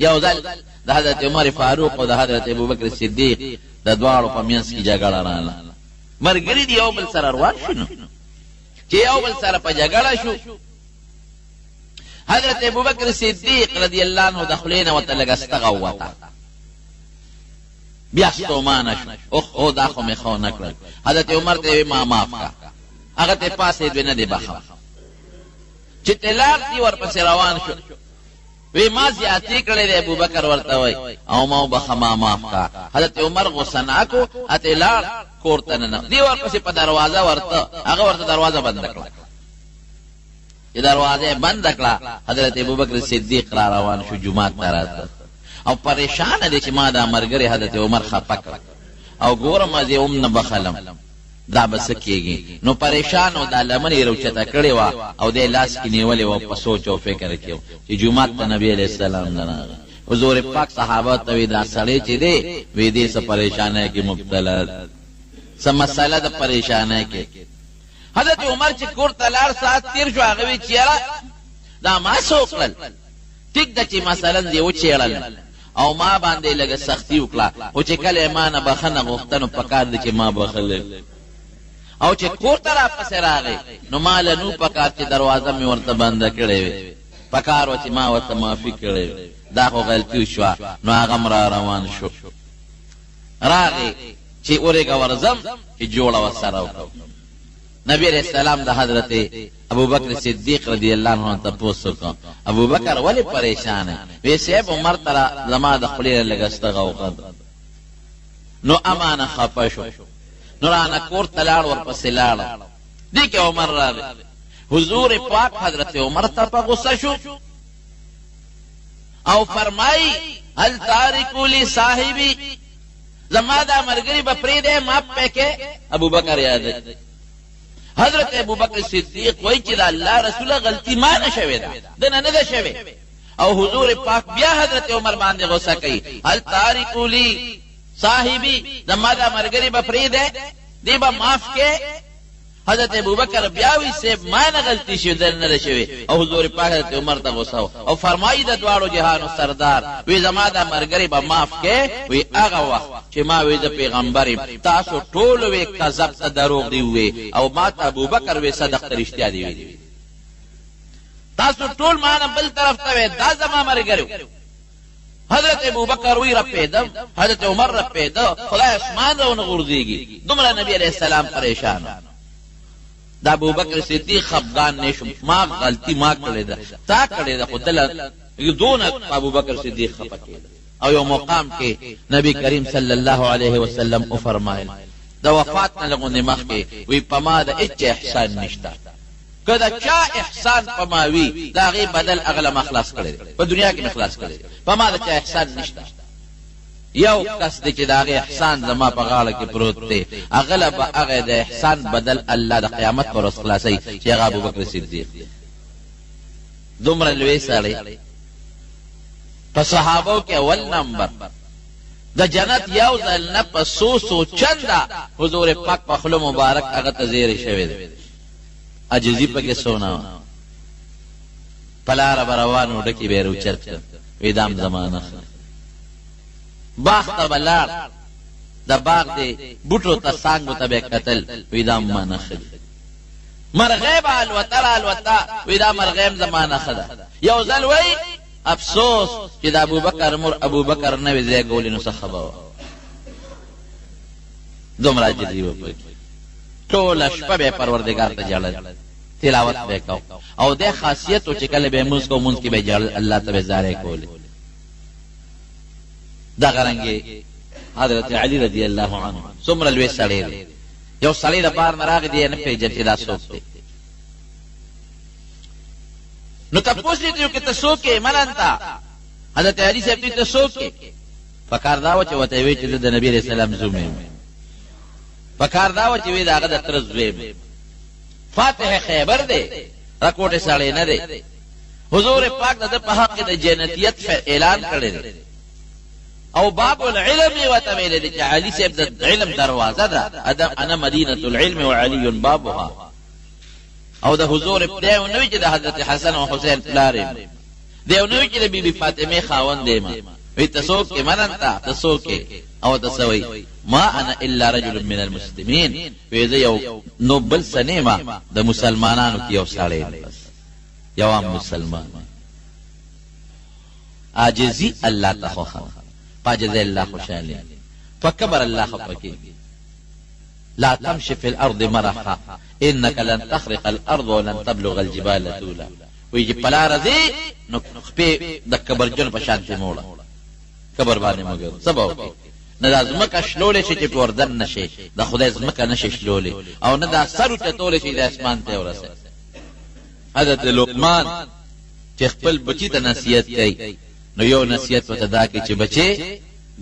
یو ځل د حضرت عمر فاروق او د حضرت ابوبکر صدیق د دواړو په منځ کې جګړه راغله. مرګري دی یو بل سره روان شنو چې یو بل سره په جګړه شو. حضرت ابوبکر صدیق رضی الله عنه د خلینه وتلګستغه وته بیا ستومانه شو. او دا خو مې خو نه کړل. حضرت عمر ته ما معاف کا، هغه ته پاسې دوی نه دی بخښه چې طلاق دی ورپسې روان شو. وی ما زیاتی کړی دی ابوبکر ورته وای او ما وبخه ما معاف کا. حضرت عمر غصه ناکو اته لاړ کور ته نه دی ورپسې په دروازه ورته هغه ورته دروازه بند کړه. چې دروازه بند کړه حضرت ابوبکر صدیق را روان شو جمعه ته راته او پریشان دي چې ما دا مرګري حضرت عمر خپه کړ او ګورم چې نه بخلم دا بس کېږي. نو پریشان او د لمنې روچته کړې وه او د لاس کې نیولې وه په سوچ او فکر کې چې جومات ته نبي علیه السلام نه راغی. حضور پاک صحابه ته وی دا سړی چې دی وی دې څه پریشانۍ کې مبتلا څه مسله د پریشانۍ کې. حضرت عمر چې کور ته لاړ ساعت تېر شو هغه وی چې یاره دا ما څه وکړل ټیک ده چې مثلا دې وچېړل او ما باندې لږه سختي وکړه خو چې کله ما نه بخښنه غوښته نو پکار دی چې ما بخښلی او چې کور ته راپسې راغی نو ما له نو پکار چې دروازه مې ورته بنده کړې وې پکار و چې ما ورته معافي کړې وې. دا خو غلطي وشوه. نو هغه م را روان شو راغی چې اورېږه ورځم چې جوړه ورسره وکړو. نبی علیہ السلام د حضرت ابوبکر صدیق رضی الله عنه تپوس وکړ ابوبکر ولې پریشان وې؟ صاحب عمر ترا زما د خپلې لګستغه وکړ. نو امانه خفه شو. نو رانه کور ته لاړ ورپسې لاړ دې کې عمر راغی. حضور پاک حضرت عمر ته په غصه شو او فرمایي هل تارکو لی صاحبی زما دا مرګري به پرېږدی معاف پې کې. ابوبکر یاد حضرت ابوبکر صدیق وایي چې د الله رسوله غلطي ما نه شوې ده دنه نه ده شوې. او حضور پاک بیا حضرت عمر باندې غصه کوي هل تارکو لی صاحبی زما دا مرګري به پرېږدی دی به معاف کې. حضرت ابوبکر بیا وی صاحب ما نه غلطي شوې ده نه ده شوې. او حضور پاک حضرت عمر ته غصه او فرمایي د دواړو جهانو سردار وی زما دا مرګري به معاف کې. وی هغه وخت چې ما وی د پیغمبر تاسو ټول وی کذب ته دروغ دی وی او ما ته ابوبکر وی صدق ته رښتیا دی وی. تاسو ټول ما نه بل طرف ته وی دا زما مرګري. حضرت ابوبکر وی رپېده حضرت عمر رپېده خدای اسمان راونه غورځېږي. دومره نبی علیه السلام پریشان. دا ابوبکر صدیق خفګان نه شو ما غلطي ما کړې ده تا کړې ده خو دله دونه ابوبکر صدیق خفه کېده. او یو مقام کې نبی کریم صلی الله علیه وسلم او فرمایل د وفات نه لغونې مخکې وی په ما د هېڅ احسان نشته. که د چا احسان په ما وي د هغې بدل هغه ما خلاص کړی دی په دنیا کې مې خلاص کړی دی. په ما د چا احسان نشته. یو کس دی چې د هغې احسان زما په غاړه کې پروت دی هغه له به هغه د احسان بدل الله د قیامت په ورځ خلاصوي چې هغه ابوبکر صدیق دی. دومره لوی سړی په صحابو کې اول نمبر د جنت یو ځل نه په څو چنده حضور پاک په خوله مبارک هغه ته زیری شوی دی. عجزي پکې سونا په لاره به روان و ډکې به یې روچت کړ وی دام زمانه باغ ته به لاړ د باغ د بوټو ته څانګو ته به یې کتل وی دا ما نښه دي. مرغۍ به الوته را الوته وی دا مرغۍ م زما نښه ده. یو ځل وی افسوس چې د ابوبکر مور ابوبکر نه وي زیږولې نو څه خبره وه. دومره عجزي به پکې ټوله شپه به یې پروردګار ته ژړل تلاوت به یې کو او دې خاصیت و چې کله به یې مونځ کو مونځ کې به یې ژړل الله ته به یې زارۍ کولې. دغه رنګې حضرت علی رضی الله عنه څومره لوی سړی دی. یو سړی د بار نه راغی دی یې نه پېژني چې دا څوک دی. نو تپوس یې کړو چې ته څوک یې من انت؟ حضرت علی صاحب ته څوک یې؟ پکار دا و چې ورته یې وایي چې زه د نبي علیه السلام زوم یم. پکار دا و چې وایي د هغه د تره زوی یم. فاتح خیبر دی راکوټې سړی نه دی. حضور پاک د ده په حق کې د جنتیت اعلان کړی دی او باب العلم ورته ویلی دی چې علي صاحب د علم دروازه ده. انا مدینة العلم وعلي بابها. او د حضور پدای ونه وي چې د حضرت حسن او حسین پلار یم. دیو نوی چې د بیبي فاطمه خاوند دی ما وی تاسو کې مننتا تاسو کې او تاسوي ما انا الا رجل من المسلمين وی زه یو نوبل سنیما د مسلمانانو کې یو سړی بس یو عام مسلمان عاجزی الله تخوخه فاجز الله خوشاله فكبر الله خفكي لا تمشي في الارض مرحا انك لن تخرق الارض ولن تبلغ الجبال طولا ويجي پلا رضي نو خپې د کبرجن په شان ته موړه کبر باندې مگر سبا وکي نه د ځمکه شلولې شي چې وردن نشي د خدای ځمکه نشي شلولې او نه د سر ته تولې شي د اسمان ته ورسه حضرت لقمان چې خپل بچی ته نصیحت کوي نو یو نصیحت وته دا کوي چې بچي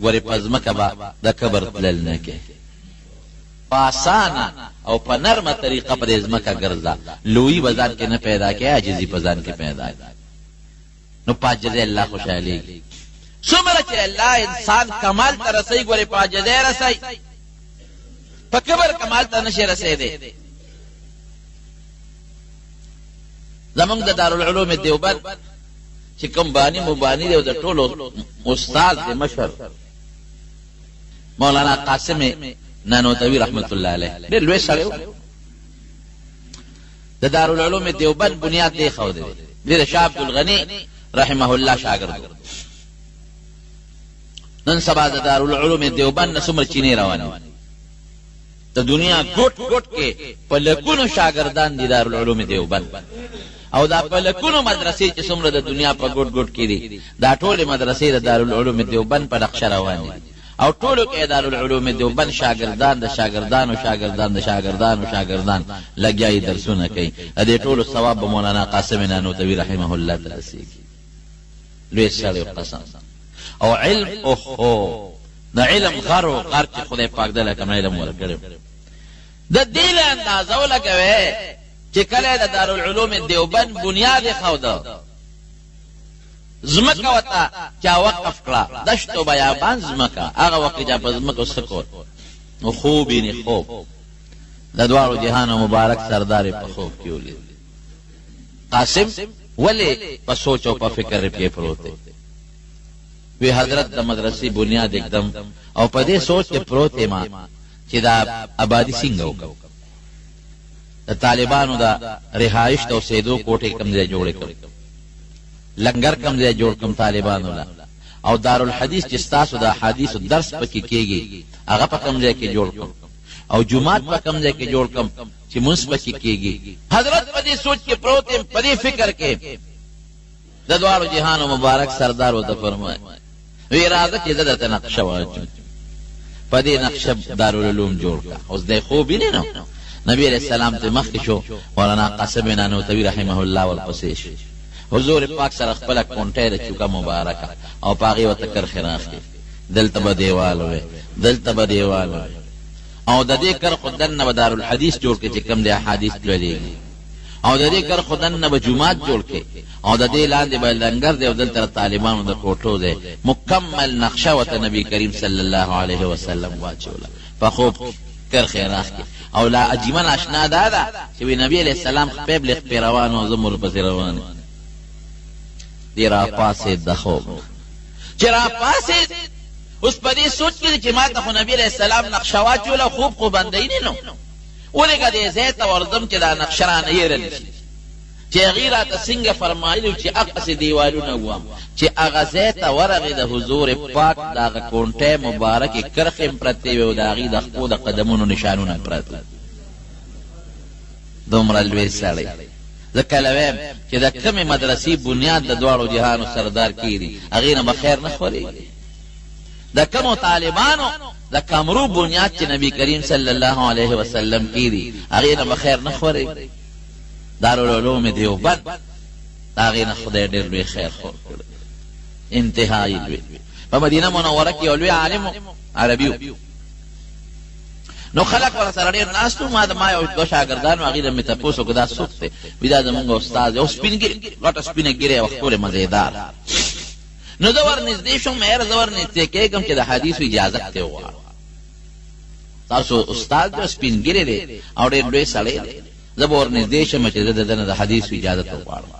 ګورې په ځمکه به د کبر تلل نه کوي پاسانه او په نرمه طریقه په ځمکه ګرځا لوی بازار کې نه پیدا کې عاجزي په ځان کې پیدا نو پاجزه الله خوشالي څومره چې الله انسان کمال ته رسي ګورې پاجزه رسي په کبر کمال ته نشي رسیدي زمونږ د دارالعلوم دیوبند چې کوم بانی مبانی دی او د ټولو استاد دی مشر مولانا قاسم نانوتوی رحمت الله علیه ډېر لوی سړی د دارالعلوم دیوبند بنیاد دی خو دی د شاه عبدالغني رحمه الله شاګرد نن سبا د دارالعلوم دیوبند نه څومره چینی رواني د دنیا ګوټ ګوټ کې په لکونو شاګردان دي دارالعلوم دیوبند او دا په لکونو مدرسې چې څومره د دنیا په ګوټ ګوټ کې دي دا ټولې مدرسې د دارالعلوم دیوبند په نقشه روانې دي او ټولو کې دارالعلوم دیوبند شاګردان د شاګردانو شاګردان د شاګردانو شاګردان لګیاي درسونه کوي د دې ټولو ثواب به مولانا قاسم نانوتوی رحمه الله تعالی لوی سړی قسم او علم اوه د علم غرو غر چې خدای پاک دې کوم علم ورکړي د دې له اندازه ولګوي چې کله د دارالعلوم دیوبند بنیاد خوده زمکه وتا چا وقف کړه دشتو بیابان زمکه هغه وخت چې په زمکه سکو او خوبی نه خوب د دوارو جهان مبارک سردار په خوب کې ولید قاسم ولی په سوچ او په فکر کې پروت وی حضرت د مدرسې بنیاد एकदम او په دې سوچ کې پروت ما چې دا آبادی څنګه وکړو د طالبانو دا رهائش او سیدو کوټه کم ځای جوړ کړ لنګر کم ځای جوړ کم طالبانو لا او دارالحدیث چې تاسو د حدیث درس پکې کېږي هغه په کم ځای کې جوړ کړ او جمعات په کم ځای کې جوړ کم چې منځ پکې کېږي حضرت په دې سوچ کې پروت په دې فکر کې د دوارو جهان مبارک سردار وته فرمایي وی اراده کې زده نقشه واچو په دې نقشه دارالعلوم جوړ کا اوس د خوب نه نو نبی علیہ السلام ته مخ شو مولانا قاسم نانوتوی رحمه الله ورپسې شو حضور پاک سره خپل کونټه د چوکا مبارکه او پاغي وتکر خراخ دلته به دیوال وي دلته به دیوال وي او د دې کر خدن نه دارالحدیث جوړ کې چې کوم د احادیث لولي او د دې کر خدن نه به جمعات جوړ کې او د دې لاندې به لنګر دی او دلته طالبانو د کوټو دی مکمل نقشه وته نبی کریم صلی الله علیه وسلم واچوله فخوب کر خیراخ کې او لا اجمن اشنا دادا چې نبی علیہ السلام خپل لخ پیروان او زمر په روان دی را پاسې د خوب چې را پاسې اوس په دې سوچ کې چې ما ته نبی علیہ السلام نقشه واچوله خوب خو باندې نه نو ولګه دې زیت ورزم چې دا نقشه را نه یې چې غیرات څنګه فرمایلی چې اقص دیوالونه وام چې اغه زیت ورغه د حضور پاک دا کونټه مبارک کرخه پرته و دا غي د خپل قدمونو نشانونه پرته دومره لوی سړی ځکه لویم چې د کومه مدرسې بنیاد د دوړو جهانو سردار کیږي اغه نه بخیر نه خوري د کومو طالبانو د کمرو بنیاد چې نبی کریم صلی الله علیه وسلم کیږي اغه نه بخیر نه خوري دارالعلوم دیوبند داغه نه خدای ډېر لوی خیر خور کړ انتهایی لوی په مدینه منوره کې لوی عالم عربي نو خلق ور سره ډېر ناستو ما یو دو شاګردان هغه د متپوسو کدا سوکته ودا زمونږ استاد او سپینګری غټه سپینګری وختوله مزیدار نو دا ور نږدې شو مې زور نږدې کېږم چې د حدیث اجازه ته و تاسو استاد د سپینګری دی او ډېر لوی سړی دی زبور نږدې شم چې د حدیث اجازه ته وغواړم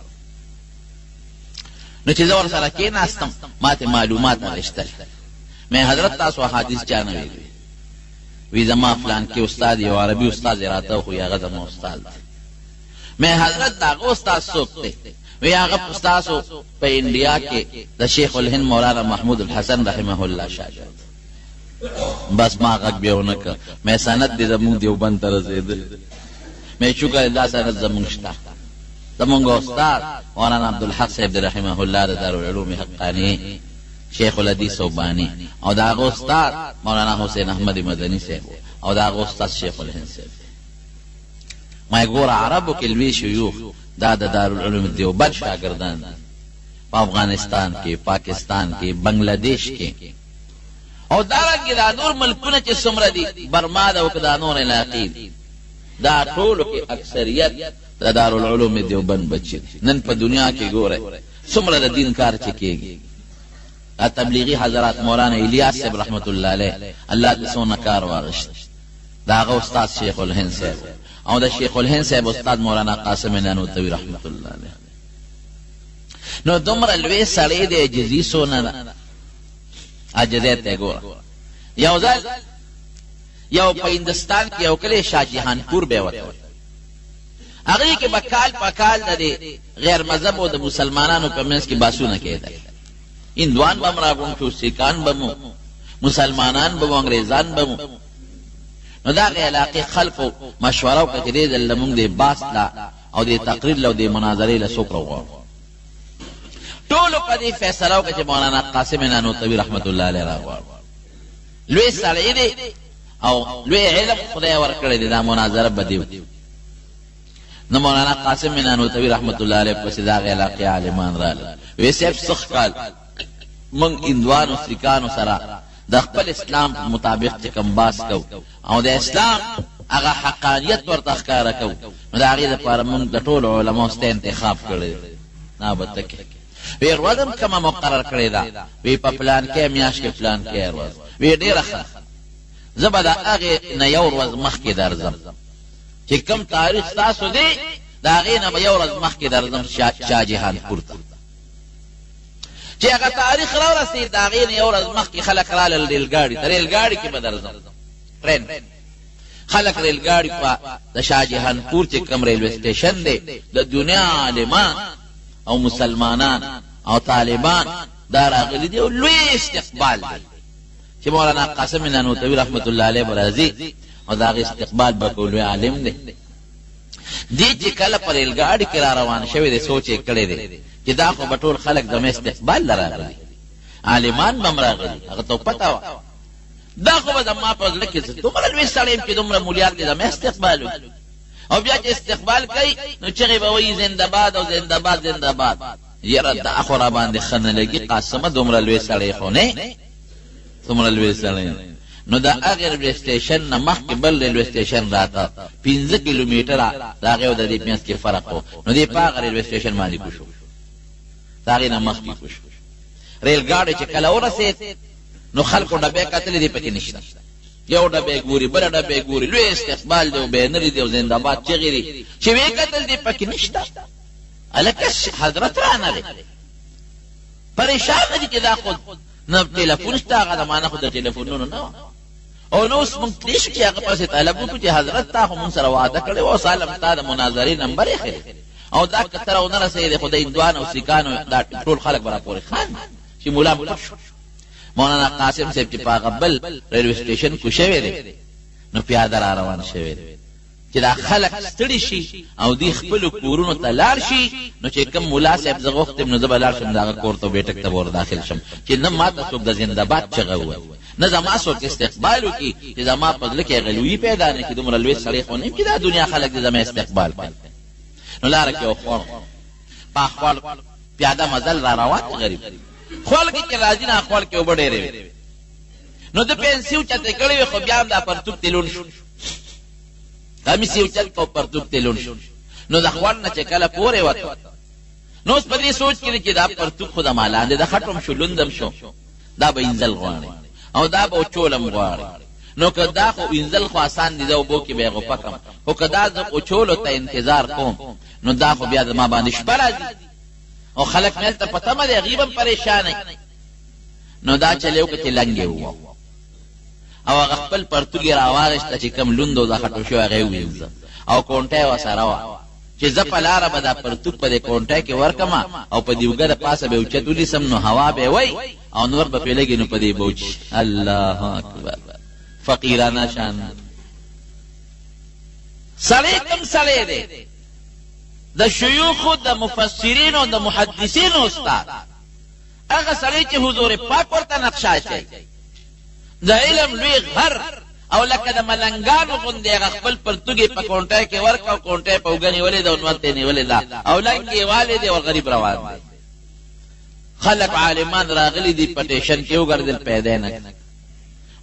نو چې زه ورسره کېناستم ما ته معلومات اخیستل. مې حضرت تاسو حدیث چا نه ویلي؟ وی زما فلان کې استاد یو عربي استاد راته خو هغه زما استاد دی. مې حضرت داغه استاد څوک دی؟ وی هغه استاد په انډیا کې د شیخ الهند مولانا محمود الحسن رحمه الله شاګرد. بس ما غږ بیا ونه کړ. مې سند دې زمونږ دیوبند ته رسېده. مې شکر دا سند زمونږ شته. زمونږ استاد مولانا عبدالحق صاحب رحمه الله د دارالعلوم حقانی شیخ الحدیث صوبانی او داغه استاد مولانا حسین احمد مدنی صاحب او داغه استاد شیخ الهند صاحب. ما ګور عربو کې لوی شيوخ دا د دارالعلوم دیوبند شاګردان په افغانستان کې، پاکستان کې، بنگلاديش کې او دارنګه دا نور ملکونه چې څومره دي، برما دا وکدا نور علاقې دا ټول کې اکثریت د دارالعلوم دیوبند بچي. نن په دنیا کې ګوره څومره د دین کار چې کېږي. تبلیغی حضرات مولانا الیاس صاحب رحمت الله علیه الله دې څونه کار واغشت. داغه استاد شیخ الهند صاحب او د شیخ الهند صاحب استاد مولانا قاسم نانوتوی رحمت الله علیه. نو دومره لوی سړی دی عجزي سونه عجزه ته ګوره. یو ځل یو په هندستان کې یو کلی شاه جهان پور به وته. هغه کې بکال پکال د غیر مذهب او د مسلمانانو په منځ کې باسونه کېدل. هندوان بم راغون شو، سیکان بمو، مسلمانان بمو، انګریزان بمو. نو دا علاقې خلقو مشوره وکړه چې دې ځل موږ دې باس لا او دې تقریر له دې مناظرې له څوک راغواړو. ټولو په دې فیصله وکړه چې مولانا قاسم نانوتوی رحمت الله علیه راغواړو. لوی سړی دی او لوی علم خدای ورکړی دی، دا مناظره به دې. نو مولانا قاسم نانوتوی رحمت الله علیه پسې دا علاقې عالمان راغلل. وی صاحب سخت کال من هندوان او سیکانو سره د خپل اسلام مطابق چې کوم باس کو او د اسلام هغه حقانیت ورته ښکاره کو. نو د هغې دپاره موږ د ټولو علماو سته انتخاب کړی دی. نابته کې وی ورځم کومه مقرر کړې ده؟ وی په پلان کې میاشت کې پلان کې ورځ. وی ډېره ښه، زه به د هغې نه یو ورځ مخکې درځم چې کوم تاریخ ستاسو دی د هغې نه به یو ورځ مخکې درځم شاه جهان پور ته. چې هغه تاریخ راورسېد د هغې نه یو ورځ مخکې خلک رالل ریلګاډي ته. ریلګاډي کې به درځم، ټرین. خلک ریلګاډي په د شاه جهان پور چې کوم ریلوے سټیشن دی د دنیا عالمان او مسلمانان او طالبان دا راغلي دي او لوی استقبال دی چې مولانا قاسم نانوتوی رحمت الله علیه به راځي او د هغې استقبال به کوو. لوی عالم دی. دې چې کله په ریلګاډي کې را روان شوی دی سوچ یې کړی دی چې دا خو به ټول خلک زما استقبال له راغلي، عالمان به هم راغلي، هغه ته پته وه دا خو به زما په زړه کې زه دومره لوی سړی یم چې دومره مولیان دي زما استقبال وکړي. او بیا چې استقبال کوي نو چغې به وایي زنده‌باد او زنده‌باد زنده‌باد. یاره دا خو را باندې ښه نه لګي قاسمه، دومره لوی سړی خو نه، دومره لوی سړی. نو د هغې ریلوے سټیشن نه مخکې بل ریلوے سټیشن راته 15 کیلومیټره د هغې او د دې منځ کې فرق و. نو دې په هغه ریلوے سټیشن باندې کوشو، د هغې نه مخکې کوشو. ریلګاډی چې کله ورسېد نو خلکو ډبې کتلې دي پکې نشته. یو ډبې ګوري، بله ډبې ګوري، لوی استقبال دی او بینرې دی او زنده‌باد چغې دي. چې ویې کتل دي پکې نشته. هلکه حضرت رانه دی، پریشانه دي چې دا خو نه ټلیفون شته، هغه زمانه خو د ټلیفونونو نه وه. او نو اوس مونږ تللی شو چې هغه پسې طلب وکړو چې حضرت تا خو مونږ سره وعده کړې وه، اوس حالم تا د مناظرې نمبر یې ښی او دا که ته راونه رسېدې خو د هندوان او سیکانو دا ټول خلک به راپورې خاندي چې ملا پټ شو. مولانا قاسم صاحب چې په هغه بل ریلوے سټیشن کو شوی دی نو پیاده را روان شوی دی چې دا خلک ستړي شي او دوی خپلو کورونو ته لاړ شي. نو چې کوم ملا صاحب زه غوښتم نو زه به لاړ شم د هغه کور ته بیټک ته به ور داخل شم چې نه ما ته څوک د زنده‌باد چغه ووایي، نه زما څوک استقبال وکړي چې زما په زړه کې هغه لویي پیدا نه کړي. دومره لوی سړی خو نه یم چې دا دنیا خلک دې زما استقبال کړي. نو لاره کې یو خوړ په اخوال پیاده مزل را روان غریب خوال کې چې راځي نه اخوال کې اوبه ډېرې وي. نو د پنسي اوچتې کړې وي خو بیا هم دا پرتوب تلون شو، کمیسي اوچت کو پرتوب تلون شو. نو د اخوال نه چې کله پورې وته نو اوس په دې سوچ کې چې دا پرتوب خو د ما لاندې د خټم شو لوندم شو، دا به انزل غواړي او دا به اوچولم غواړي. نو که دا خو انزل خو آسان دي، دا اوبو کې به یې غوپکم، خو که دا زه اوچولو ته انتظار کوم نو دا خو بیا زما باندې شپه راځي او خلق مل ته پته مده غیبم پریشان نو دا چلیو که لنګي وو او خپل پرتګي راوغشت چې کم لوندو د خټو شو هغه وینځ او کونټه وسره وا چې زپلاره به دا پرتګ په کونټه کې ورکما او په دیوګه د پاسه به اوچتولې سم نو هوا به وای او نور به پیلګي نو په دې بوچ الله اکبر فقیرانه شان سړی کم سړی دی د شيوخ د مفسرین او د محدثین استاد هغه سړی چې حضور پاک ورته نقشه اچي د علم لوی غر او لکه د ملنګانو غوندې هغه خپل پرتګي په کونټه کې ورکاو کونټه په وګنی ولې د ونوته نه ولې دا او لنګي والد او غریب روان دي خلق عالمان راغلي دي پټیشن کې وګرځل پیدا نه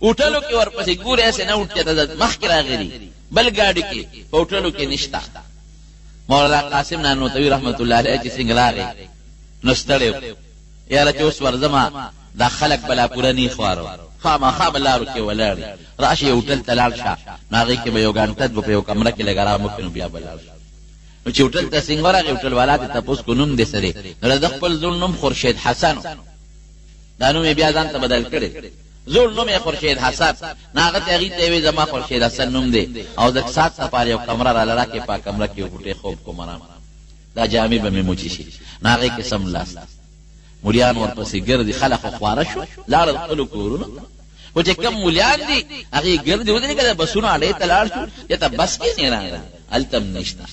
اوټلو کې ورپسې ګورې اسه نه اوټه د مخ کې راغلي بل ګاډي کې اوټلو کې نشتا مولانا قاسم نانوتوی رحمت الله علیه چې څنګه راغی نو ستړیو یاره چې اوس ورځما دا خلق بلا پورا نه خوارو خامخا بلارو کې ولاړ راشي اوټل تلال شه ناغي کې به یو غنټه په یو کمره کې لګرا مو کنه بیا بلار نو چې اوټل ته څنګه راغی اوټل والا ته تاسو کو نوم دې سره نو د خپل ځل نوم خورشید حسن دا نوم بیا ځان ته بدل کړي زول نوم خورشید حسن ناغه تغی ته وی زما خورشید حسن نوم دی او د سات سپاره یو کمره را لرا کې پا کمره کې وټه خوب کو مرام دا جامع به موچی شي ناغه کې سم لاس مولیان ورپسې ګرځي خلق خواره شو لار خلق کورونه او چې کوم مولیان دي هغه ګرځي ودی کده بسونه اړې تلار شو ته بس کې نه راغله التم نشتا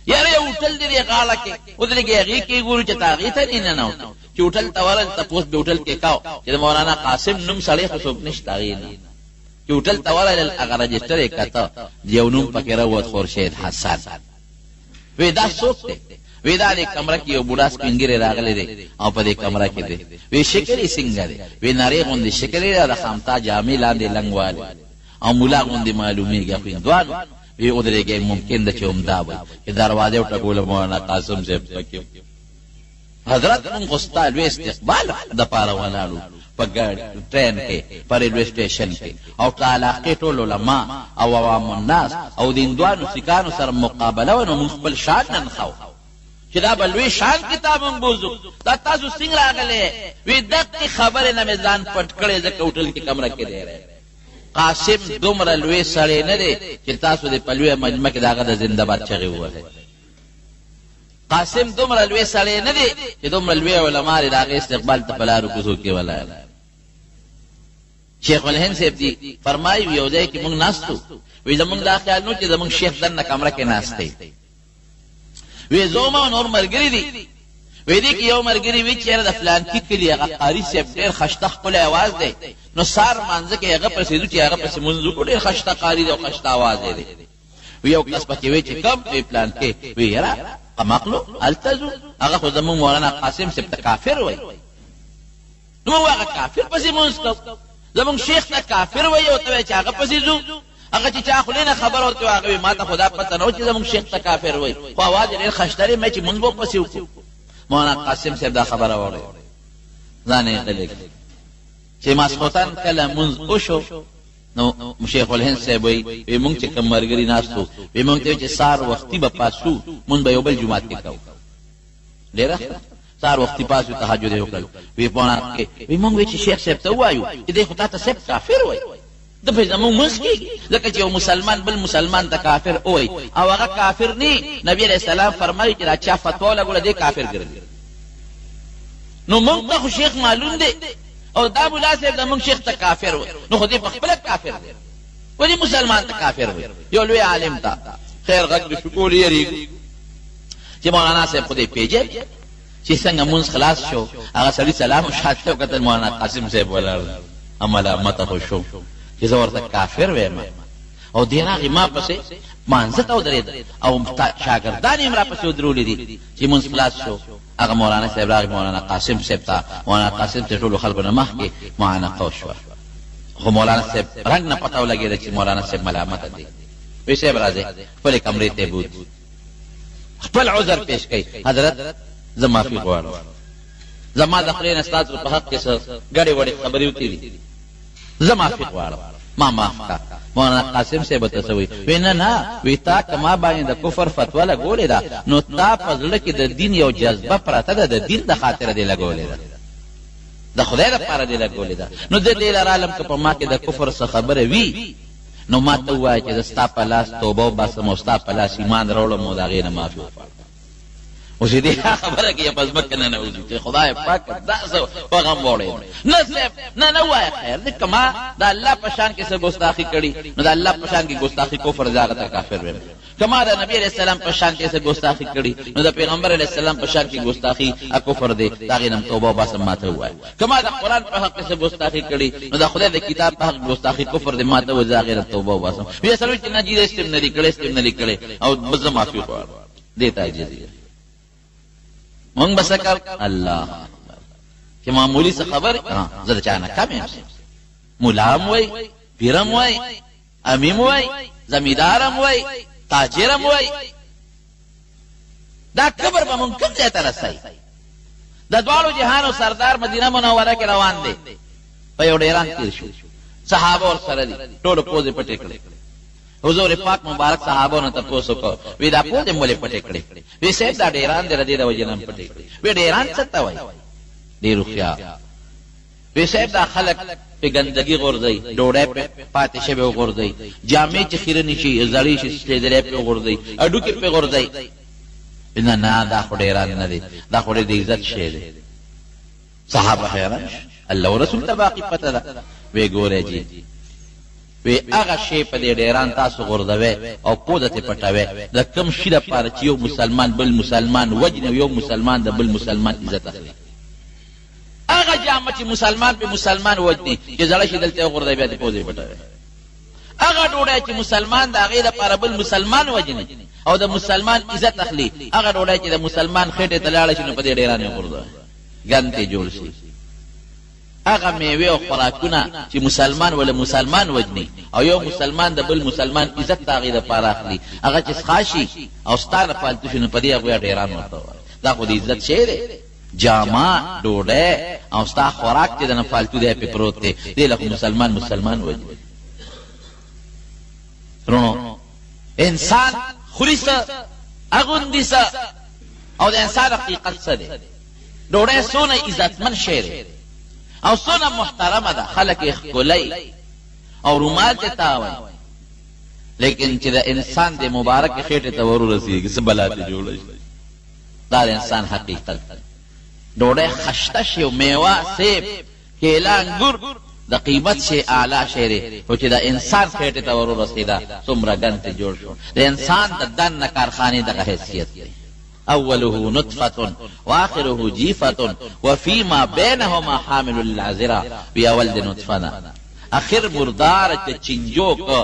یاره یو ټل دی غاړه کې ودی کې هغه کې ګورو چې تاغی ته نه نو چې ټل تورل تاسو به ټل کې کاو چې مولانا قاسم نوم سړی خو څوک نشتا غینا چې ټل تورل هغه رجستر کته یو نوم پکې راوت خورشید حسن وې دا څوک دی وې دا د کمره کې یو بوډا سپینګری راغلی دی او په دې کمره کې دی وې شکرې څنګه دی وې نری غوندې شکرې را خامتا جامې لاندې لنګواله او مولا غوندې معلومیږي خو دوانو وی ودرېږي ممکن ده چې عمدا وي چې دروازه وټکول مولانا قاسم صاحب پکې حضرت مونږ استاد وی استقبال د پاره ولاړو په ګاډي ټرین کې په ریلوی سټیشن کې او تعالی کې ټول علما او عوام الناس او دین دوانو سکانو سره مقابله ونو خپل شان نن خو چې دا بلوي شان کتاب مونږ بوزو دا تاسو څنګه راغله وی دغه خبره نه میزان پټ کړي ځکه هوټل کې کمره کې دی قاسم دومره لوی سړی نه دی چې تاسو د پلوې مجمع کې داغه د زنده باد چغې ووهئ قاسم دومره لوی سړی نه دی چې دومره لوی علما لري داغه استقبال ته بلارو کوزو کې ولاړ شیخ الهند صاحب دی فرمایي یو ځای کې موږ ناستو وی زمونږ دا خیال نو چې زمونږ شیخ دنه کمره کې ناشته وی زوما نور مرګري دي وی دي کې یو مرګري وی چې د فلان کې کلی هغه قاری صاحب ډېر خشته خپل आवाज دی نو سار مانځه کې هغه پسې چې هغه پسې منځو کو ډېر خشته قاری دی او خشته आवाज دی وی یو کس پکې وی چې کم وی پلان کې وی یرا قمقلو التزو هغه خو زمون مولانا قاسم صاحب ته کافر وای نو هغه کافر پسې مونږ کو زمون شیخ ته کافر وای او ته چې هغه پسې زو هغه چې چا خلینه خبر او ته هغه ما ته خدا پته نو چې زمون شیخ ته کافر وای خو आवाज ډېر خشته لري مې چې مونږ په پسې وکړو مولانا قاسم صاحب دا خبره وره ځانې غلې چې ماسخوتن کله منځ او شو نو شیخ الهند صاحب وی مونږ چې کوم مرګري ناستو وی مونږ ته چې سار وختي به پاسو مونږ به یو بل جمعات کې کاو ډېر سار وختي پاسو تهجد وکړو وی پونه کې وی مونږ چې شیخ صاحب ته وایو چې دغه خدای ته صاحب کافر وای د په زمو مسکی لکه چې یو مسلمان بل مسلمان ته کافر وای او هغه کافر نه نبی علیہ السلام فرمایي چې دا چا فتوا لګول دی کافر ګرځي نو مونږ ته شیخ معلوم دی او دا مولا صاحب د مونږ شیخ ته کافر وای نو خو دې په خپل کافر دی ولی مسلمان ته کافر وای یو لوی عالم تا خیر غږ شکر یې چې مولانا صاحب خو دې پیژې چې څنګه مونږ خلاص شو هغه سړي سلام او شاته وکړل مولانا قاسم صاحب ولر عمله مت خو شو چې زه ورته کافر وایم او دیراغه ما پسې مانځه تا ودرېد او شاګردان یې را پسې ودرولې دي چې مونږ خلاص شو هغه مولانا صاحب راغی مولانا قاسم صاحب ته مولانا قاسم ته ټول خلکو نه مخکې معانقه وشوه خو مولانا صاحب رنګ نه پته ولګېده چې مولانا صاحب ملامت دی وی صاحب راځي خپل کمرې ته بوت خپل عذر پیش کړي حضرت زه معافي غواړم زما د خپل استاد په حق کې څه ګډې وړې خبرې وکړې زه معافي غواړم ما معاف کا مولانا قاسم سے بتسوي وینا نه ویتا کما باندې د کفر فتوا لګولې ده نو تا پزړه کې د دین یو جذبه پراته ده د دین د خاطر دی لګولې ده د خدای لپاره دی لګولې ده نو د دې لرالم که په ما کې د کفر څخه خبره وي نو ما ته وایي چې ستا په لاس توبه وباسم او ستا په لاس ایمان راوړم او د هغې نه معافي وغواړم اوس دې خبره کې په ځمکه نه نوځي چې خدای پاک داسې پیغام وړی نه صاحب نه وایه خیر دی که ما د الله په شان کې څه ګستاخي کړي نو د الله په شان کې ګستاخي کفر دی هغه ته کافر ویم که ما د نبي علیه السلام په شان کې څه ګستاخي کړي نو د پیغمبر علیه السلام په شان کې ګستاخي کفر دی د هغې نه توبه وباسم ما ته ووایه که ما د قرآن په حق کې څه ګستاخي کړي نو د خدای د کتاب په حق ګستاخي کفر دی ما ته ووایه د هغې نه توبه وباسم بیا سړی چې نه جي استم نه دي کړی استم نه دي کړی او بس زه معافي غواړم دې ته عاجزي مونږ بس کار الله چې معمولی څه خبر زه د چا نه کم یم ملام وای پیرم وای امیم وای زمیدارم وای تاجرم وای دا کبر به مونږ کوم ځای ته رسوي د دواړو جهانو سردار مدینه منوره کې روان دی په یو ډیران تېر شو صحابه ورسره دي ټولو پوزې پټې کړې حضور پاک مبارک صحابو نه تپوس وکړ وی دا پوزې مولې پټې کړې وی صاحب دا ډیران دی د دې د وجې نه پټې کړې وی ډیران څه ته وایي ډېر هوښیار وی صاحب دا خلک پې ګندګي غورځوي ډوډۍ پې پاتې شوې وغورځوي جامې چې خیرنې شي زړې شي سپېدرې پې وغورځوي هډوکې پې غورځوي نه نه دا خو ډیران نه دی دا خو ډېر د عزت شی دی صحابه حیران الله رسول ته باقي پته ده وی ګوره جي وی هغه شی په دې ډیران تاسو غورځوئ او پوزه ترې پټوئ د کوم شي دپاره چې یو مسلمان بل مسلمان وجني او یو مسلمان د بل مسلمان عزت اخلي هغه جامه چې مسلمان په مسلمان وجني چې زړه شي دلته غورځوئ بیا دې پوزې پټوئ هغه ډوډۍ چې مسلمان د هغې دپاره بل مسلمان وجني او د مسلمان عزت اخلي هغه ډوډۍ چې د مسلمان خېټې ته لاړه شي نو په دې ډیران یې غورځوئ ګند ته جوړ شي هغه میوې او خوراکونه چې مسلمان ولا مسلمان وجني او یو مسلمان د بل مسلمان عزت د هغې دپاره اخلي هغه چې څښا شي او ستا نه فالتو شي نو په دې هغوی ډیران ورته وایي دا خو د عزت شی دی جامه ډوډۍ او ستا خوراک چې د نه فالتو دی پې پروت دی دې له خو مسلمان وجني رونو انسان خوري څه اغوندي څه او د انسان حقیقت څه دی ډوډۍ څونه عزتمن شی دی او څونه محترمه ده خلک یې ښکلی او رومال ته تاوی لیکن چې د انسان د مبارک خېټې ته ور ورسېږي څه بلا ته جوړه شي دا د انسان حقیقت ډوډۍ خشته شي او میوه سیب کیله انګور د قیمت شي اعلی شی دی خو چې د انسان خېټې ته ور ورسېده څومره ګند ته جوړ شو د انسان د دننه کارخانې دغه حیثیت دی اوله نطفه واخره جیفه وفيما بينهما حامل العذرا بیا ول د نطفه ده اخر مردار چې چنجو کو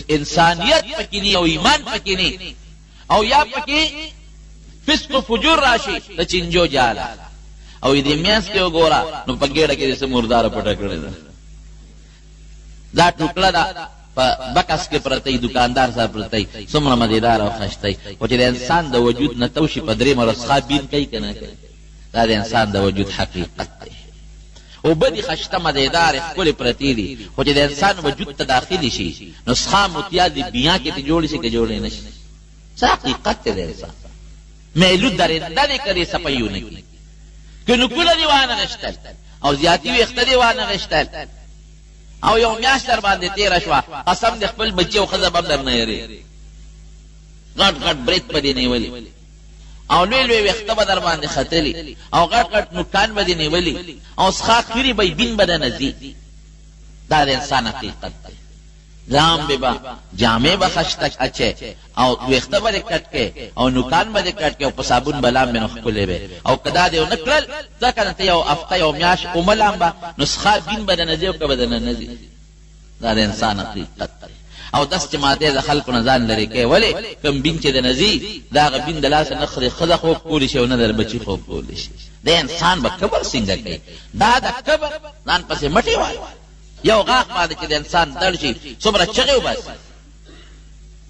انسانیت پکې نی او ایمان پکې نی او یا پکې فسق فجور راشي د چنجو جاله او دې میاس کې وګوره نو په ګډه کې د مردار پټه کړی دا ټوکړه ده په بکس کې پرتی دکاندار صاحب پرتی څومره مزیدار او خشتی او چې د انسان د وجود نه توشي په درې مرسخه بین کوي که نه کوي دا د انسان د وجود حقیقت دی اوبه دي خشته مزیدار ښکلې پرتې دي خو چې د انسان وجود ته داخلي شي نو څښا موتیا د بیا کې ته جوړې شي که جوړې نه شي څه حقیقت دی د انسان میلو درنده دی که دې صفیونه کي که نکوله دې وانه غشتل او زیاتي ویښته دې وانه غشتل او یو میاشت در باندې تیره شوه قسم د خپل بچي او ښځه به هم در نه یېرېږي غټ غټ برید په دې نیولي او لوی لوی ویښته به در باندې ختلي او غټ غټ نوکان به دې نیولي او څښاک خیرې به بین به نه ځي دا د انسان حقیقت دی ځان به به جامې به خشته اچې او ویښته به دې کټ کې او نوکان به دې کټ کې او په صابون به لام به نو ښکلې به او که دا دې ونه کړل ځکه نه ته یو هفته یو میاشت اوملام به نو څښا بین به نه ځي او که به نه نه ځي دا د انسان حقیقت دی او داس چې ماته د خلکو نه ځان لرې کوي ولې کوم بین چې د نه ځي د هغه بین د لاسه نه خوري ښځه خوب کولی شي او نه در بچي خوب کولی شي د انسان به کبر څنګه کوي دا د کبر ځان پسې مټې وایي یو غاښ باندې چې د انسان دړ شي څومره چغې وباسي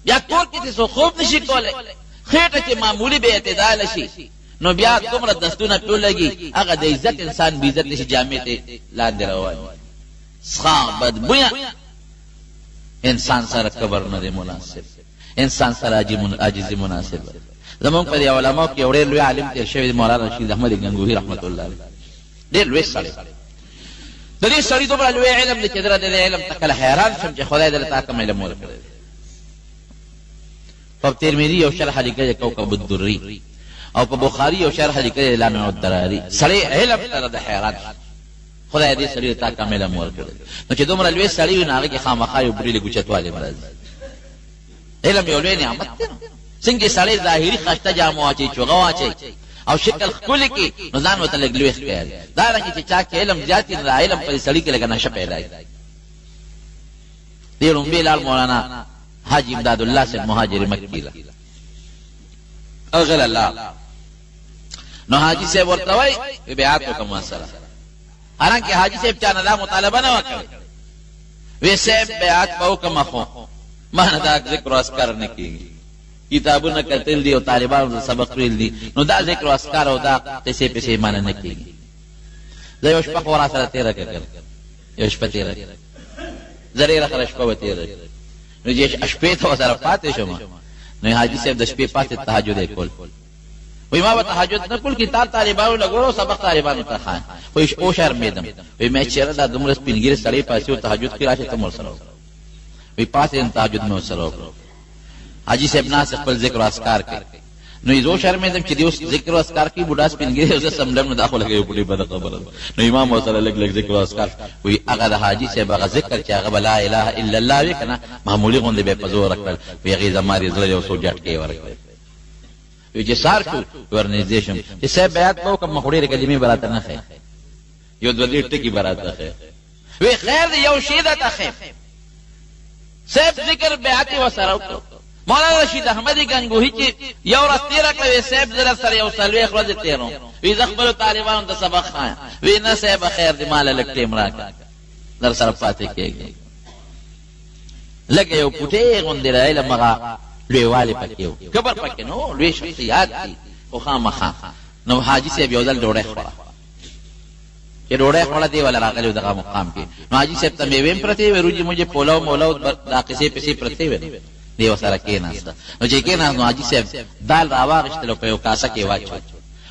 بیا کور کې څه خوب نشي کولی خېټه چې معمولي بې اعتداله شي نو بیا دومره دستونه پې ولګي هغه د عزت انسان بې عزت نشي جامې ته لاندې روان څښا بدبویه انسان سره کبر نه دی مناسب، انسان سره عاجزي مناسب. زمونږ په دې علماء کې یو ډېر لوی عالم تېر شوی دی مولانا رشید احمد گنگوهي رحمت الله علیه، ډېر لوی سړی. د دې سړي دومره لوی علم دی چې د دې علم ته کله حیران شم چې خدای دې تا کوم علم ورکړی. په ترمذي یو شرح لیکلی کوكب الدري، او په بخاري یو شرح لیکلی لامع الدراري. سړی علم ته د حیران خدای دې سړي ته کوم علم ورکړی. نو چې دومره لوی سړی وي نو هغه کې خامخا یو بډې ګوچتوالی راځي. علم یو لوی نعمت دی. څنګه سړی ظاهري خسته جامه واچي، چوغه واچي او شکل ښکلی کړي نو ځان ورته لږ لوی ښکاري. دارنګې چې چا کې علم زیات وي نو علم په سړي کې لږه نشه پیدا کړي. دې لومبې لاړ مولانا حاجي امداد الله صاحب مهاجر مکي له اغل الله. نو حاجي صاحب ورته وایي بیعت وکړه ما سره، حالانکې حاجي صاحب چا نه دا مطالبه نه وکړې. وی صاحب بیعت به وکړم خو ما نه دا ذکر و اذکار نه کېږي، کتابونه کتل دي او طالبانو سبق ویل دي، نو دا ذکر و اذکار او دا پیسې پیسې مانه نه کېږي. زه یو شپه خو راسره تېره کړه، یو شپه تېره کړه، زه ډېره ښه شپه به تېره کړه. نو چې شپې ته ورسره پاتې شوم نو حاجي صاحب د شپې پاتې تهجد یې کول. وی ما به تهجد نه کول، کتاب طالبانو له ګورو سبق طالبانو ته ښایم. وی او شرمېدم، وی مې چېرې دا دومره سپین ږیری سړی پاسې و تهجد کې راشي ته مو ورسره وکړه. وی پاسې تهجد مې ورسره وکړه. حاجي صاحب ناست خپل ذکر و اذکار کوي. نو زه شرمېدم چې دې اوس ذکر و اذکار کوي، بوډا سپین ږیری زه سملم نو دا خو لکه یو بډې بده خبره ده. نو امام ورسره لږ لږ ذکر و اذکار. وی هغه د حاجي صاحب هغه ذکر چې هغه به لا اله الا الله وي که نه معمولي غوندې به یې په زوره کړل. وی هغې زما دې زړه یو څو جټکې یې ورکړل. وی چې سار شو ورنږدې شم چې صاحب بیعت به وکړم، خو ډېرې کلمې به راته نه ښایي، یو دوه درې ټکي به راته ښایي. وی خیر دی یو شی درته ښیم صاحب ذکر بیعت یې ورسره وکړو. مولانا رشید احمد گنگوهي چې یو ورځ تېره کړه وی صاحب زه در سره یو څلوېښت ورځې تېروم. وی زه خپلو طالبانو ته سبق ښایم. وی نه صاحب خیر دی ماله لږ ټیم راکړه در سره پاتې کېږي. لږ یو پوټې غوندې د علم هغه لویوالی پکې و، کبر پکې نو، لوی شخصیات دي خو خامخا. نو حاجي صاحب یو ځل ډوډۍ خوړه، چې ډوډۍ خوړه دی ولا راغلی دغه مقام کې. نو حاجي صاحب ته میوې هم پرتې وې، روجې موجې پولاو مولاو دا قصې پسې پرتې وې. دی ورسره کېناسته. نو چې کېناست نو حاجي صاحب دال راواغېستل او په یو کاسه کې واچول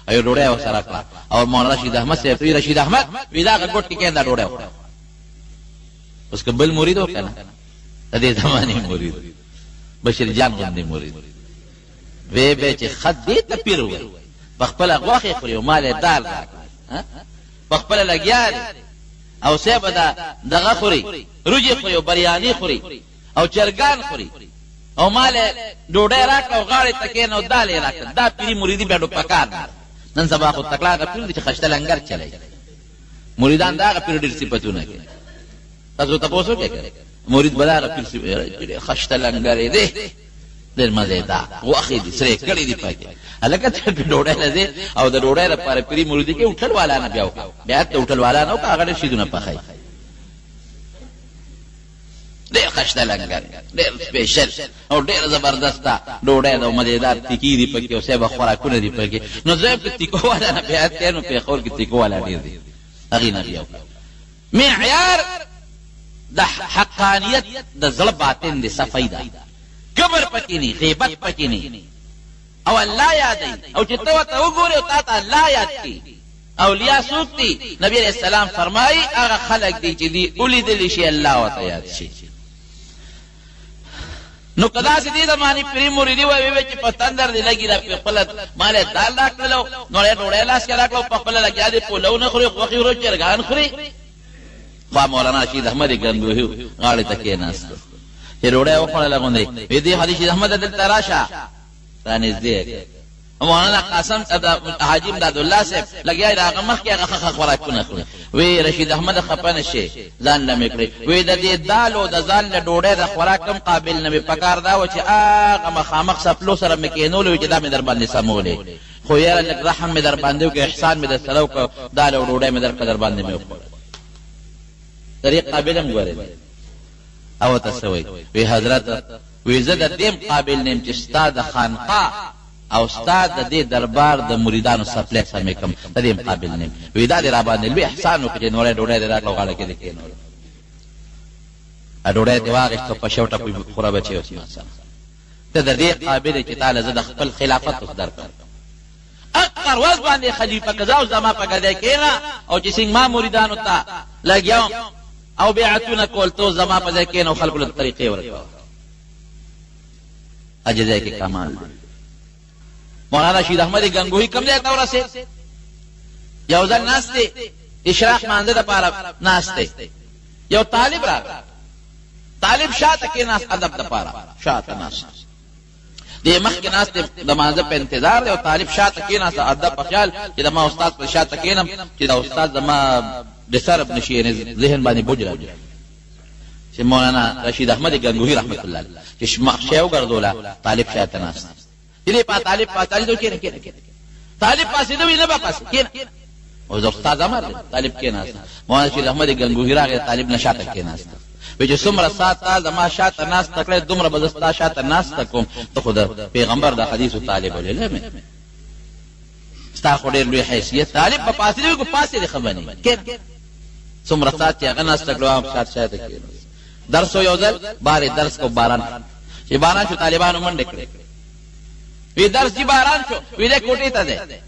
او یو ډوډۍ ورسره کړه. او مولانا رشید احمد صاحب وی رشید احمد وی دا ګوټ کې کېندا ډوډۍ وخوره. اوس که بل مرید و که نه د دې زمانې مرید بشیر جان غوندې مرید وی به چې خط دې ته پیر ووایي په خپله غوښې خوري او مال یې دال راکړي، په خپله لګیا دی او صاحب به دغه خوري، روجې خوري او بریاني خوري او چرګان خوري او مال ډوډۍ راکړه او غاړې ته کېنه او دال یې راکړه. دا پیري مریدي بیا پکار نه. نن سبا خو تکړه هغه پیر دی چې خشته لنګر چلوي. مریدان د هغه پیر ډېر صفتونه کوي. تاسو تپوس وکړئ مرید به د هغه پیر خشته لنګر یې دی، ډېر مزېدار غوښې دي سرې کړي دي پکې. هلکه ته ډوډۍ نه ځې او د ډوډۍ لپاره پیري مریدي کې هوټل والا نه بیا وکړه، بیا ته هوټل والا نه وکړه، هغه ډېر شیدونه پخوي، ډېر خشته لنګر، ډېر سپېشل او ډېر زبردسته ډوډۍ ده او مزېدار تیکي دي پکې او صاحب خوراکونه دي پکې. نو زه په تیکو والا نه بیا ته نو پېښور کې تیکو والا ډېر دي، هغې نه بیا وکړه. معیار د حقانیت د زړه باطن دی، صفایي ده، کبر پکې نه، غیبت پکې نه، او الله یادوي. او چې ته ورته وګورې او تا ته الله یاد کړي. اولیاء څوک دي؟ نبي علیه السلام فرمایي هغه خلک دي چې دي ولیدلی شي الله ورته یاد شي. نو که داسې دې زمانې پرې مریدي وایي چې په تندر دې لګي را په خپله مال یې دال راکړلو نو یې ډوډۍ لاس کې راکړه په خپله لګیا دې پولو نه خوري، غوښې خوري، چرګان خوري. خوا مولانا رشید احمد گنگوهي غاړې ته کېناست چې ډوډۍ وخوړله غوندې. وی دې رشید احمد دلته راشه رانږدې. مولانا قاسم حاجي امداد الله صاحب لګیا د هغه مخکې هغه ښه خوراکونه خوري. وی رشید احمد خفه نه شي ځان له مې کړې. وی د دې دال او د ځان له ډوډۍ د خوراک کم قابل نه مې پکار دا و چې هغه مخامخ سپلو سره مې کېنولو چې دا مې در باندې سمولې، خو یاره لږ رحم مې در باندې وکړې، احسان مې در سره وکړه، دال او ډوډۍ مې در باندې مې وخوړه. طریق قابل هم ګورې او ته څه وایي؟ وی حضرت وی زه د دې قابل نه یم چې ستا د خانقاه او ستا د دې دربار د مریدانو سپلی سمې کړم، د دې قابل نه یم. وی دا دې را باندې لوی احسان وکړي چې نوری ډوډۍ دې راکړه او غاړه کې دې کېنولو. ډوډۍ دې واغېسته په شوټه پوی خوره بچې عثمان سره ته د دې قابل چې تعالی زه د خپل خلافت اوس درکړم اقر وز باندې خلیفہ قضا او زما په ګډه کېغه او چې څنګه ما مریدانو ته لګیاو او بیعتونه کول تو زما په ځای کې نو خلکو له طریقې ورکړه اجزا کې کمال دی مولانا شهید احمد گنگوہی کم ځای ته ورسېد یو ځل ناسته اشراق مانځه د پاره ناسته یو طالب راغی طالب شاته کې ناس ادب د پاره شاته ناس دې مخ کې ناس د مانځه په انتظار دی او طالب شاته کې ناس ادب په خیال چې د ما استاد په شاته کېنم چې دا استاد زما د سرب نشي ذهن باندې بوج راځي چې مولانا رشید احمد گنگوہی رحمت الله علیه چې شیو ګرځولا طالب شاته ناس دې په طالب کې طالب پاسې دوی نه پاسې کې او د استاد امر طالب کې ناس مولانا رشید احمد گنگوہی راغی طالب نشاته کې ناس وجه سمره سات تا زما شاته ناس تکړه دومره بزستا شاته ناس تکوم ته خدا پیغمبر د حدیث طالب العلم ستا خو ډېر لوی حیثیت طالب په پاسې دی کو پاسې خبرني کې سمره سات چې هغه ناس تکړه هم شاته کې درس یو ځل بارې درس کو باران چې باران شو طالبانو منډه کړې وی درس چې باران شو وی له کوټې ته ده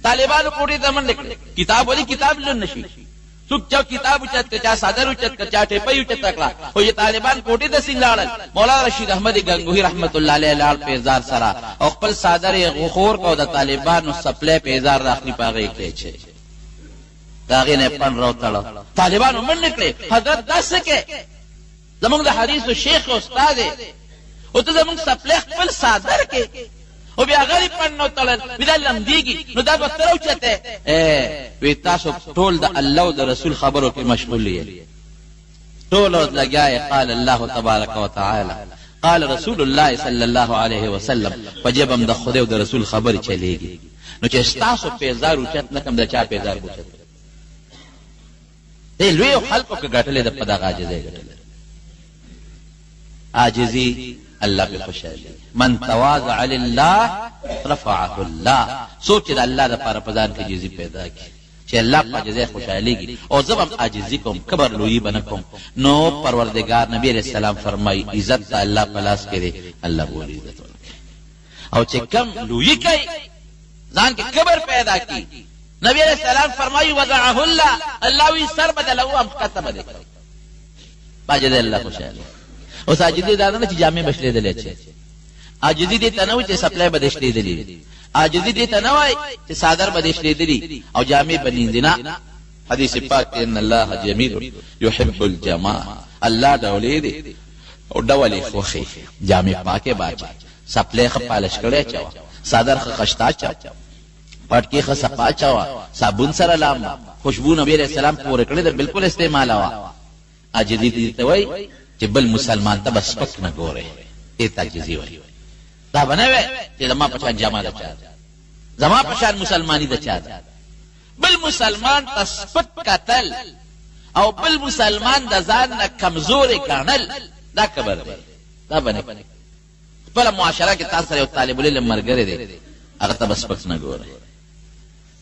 طالبانو کوټې ته منډه کړې کتاب ولي کتاب لون نشي څوک چا کتاب چت چا صدر چت چا ټپي چت کړه خو یہ طالبان کوټې ته سنگلاړل مولانا رشید احمد گنگوہی رحمت الله علیه لال پیزار سره او خپل صدر غخور کو د طالبانو سپلې پیزار راخلی پاغې کې چي داغه نه پن راوتل طالبانو منډه کړې حضرت داس کې زمونږ د حدیث شیخ استاد او ته زمونږ سپلې خپل صدر کې او بیا غریب پنو تلل بدلم دیږي نو دا به تر اوچته وی تاسو ټول د الله او د رسول خبرو کې مشغول یې ټول لګای قال الله تبارک وتعالى قال رسول الله صلی الله علیه وسلم فجبم د خدای او د رسول خبر چلیږي نو چې تاسو پیزار اوچت نکم د چا پیزار اوچت دې لوی خلکو کې ګټلې د پدا عاجزه ګټلې عاجزی الله په خوشاله من تواضع لله رفعه الله سوچ د الله د پر پدان کې عاجزی پیدا کی چې الله په عاجزی خوشاليږي او زبم عاجزی کوم کبر لوی بنکم نو پروردگار نبی رسول الله فرمای عزت الله پلاس کړي الله بولی عزت او چې کم لوی کوي ځان کې کبر پیدا کی نبی رسول الله فرمای وضعه الله الله وی سر بدلو ام كتب دې عاجزی الله خوشاله او عاجزی دا نه چې جامع بشلې دلې چې عاجزی دې تنوي چې سپلای بدشلې دلې عاجزی دې تنوي چې صادر بدشلې دلې او جامع بنیندنا حدیث پاک ان الله جمیل يحب الجمال الله دولې دې او ډولې خوخي جامع پاکه باچ سپلای خ پالش کړي چا صادر خ خشتا چا پټکی خ صفا چا صابون سره لام خوشبو نبی رسول الله پورې کړي د بالکل استعمال وا عاجزی دې توي چې بل مسلمان ته بس پک نه ګوره ایت عاجزی وي دا بنوي چې زما په جامه ده چا زما په مسلمانی ده چا بل مسلمان تسپک قتل او بل مسلمان د ځان نه کمزوري کانل دا خبر ده دا بنه خپل معاشره کې تاسو یو طالب العلم مرګره دي هغه ته بس پک نه ګوره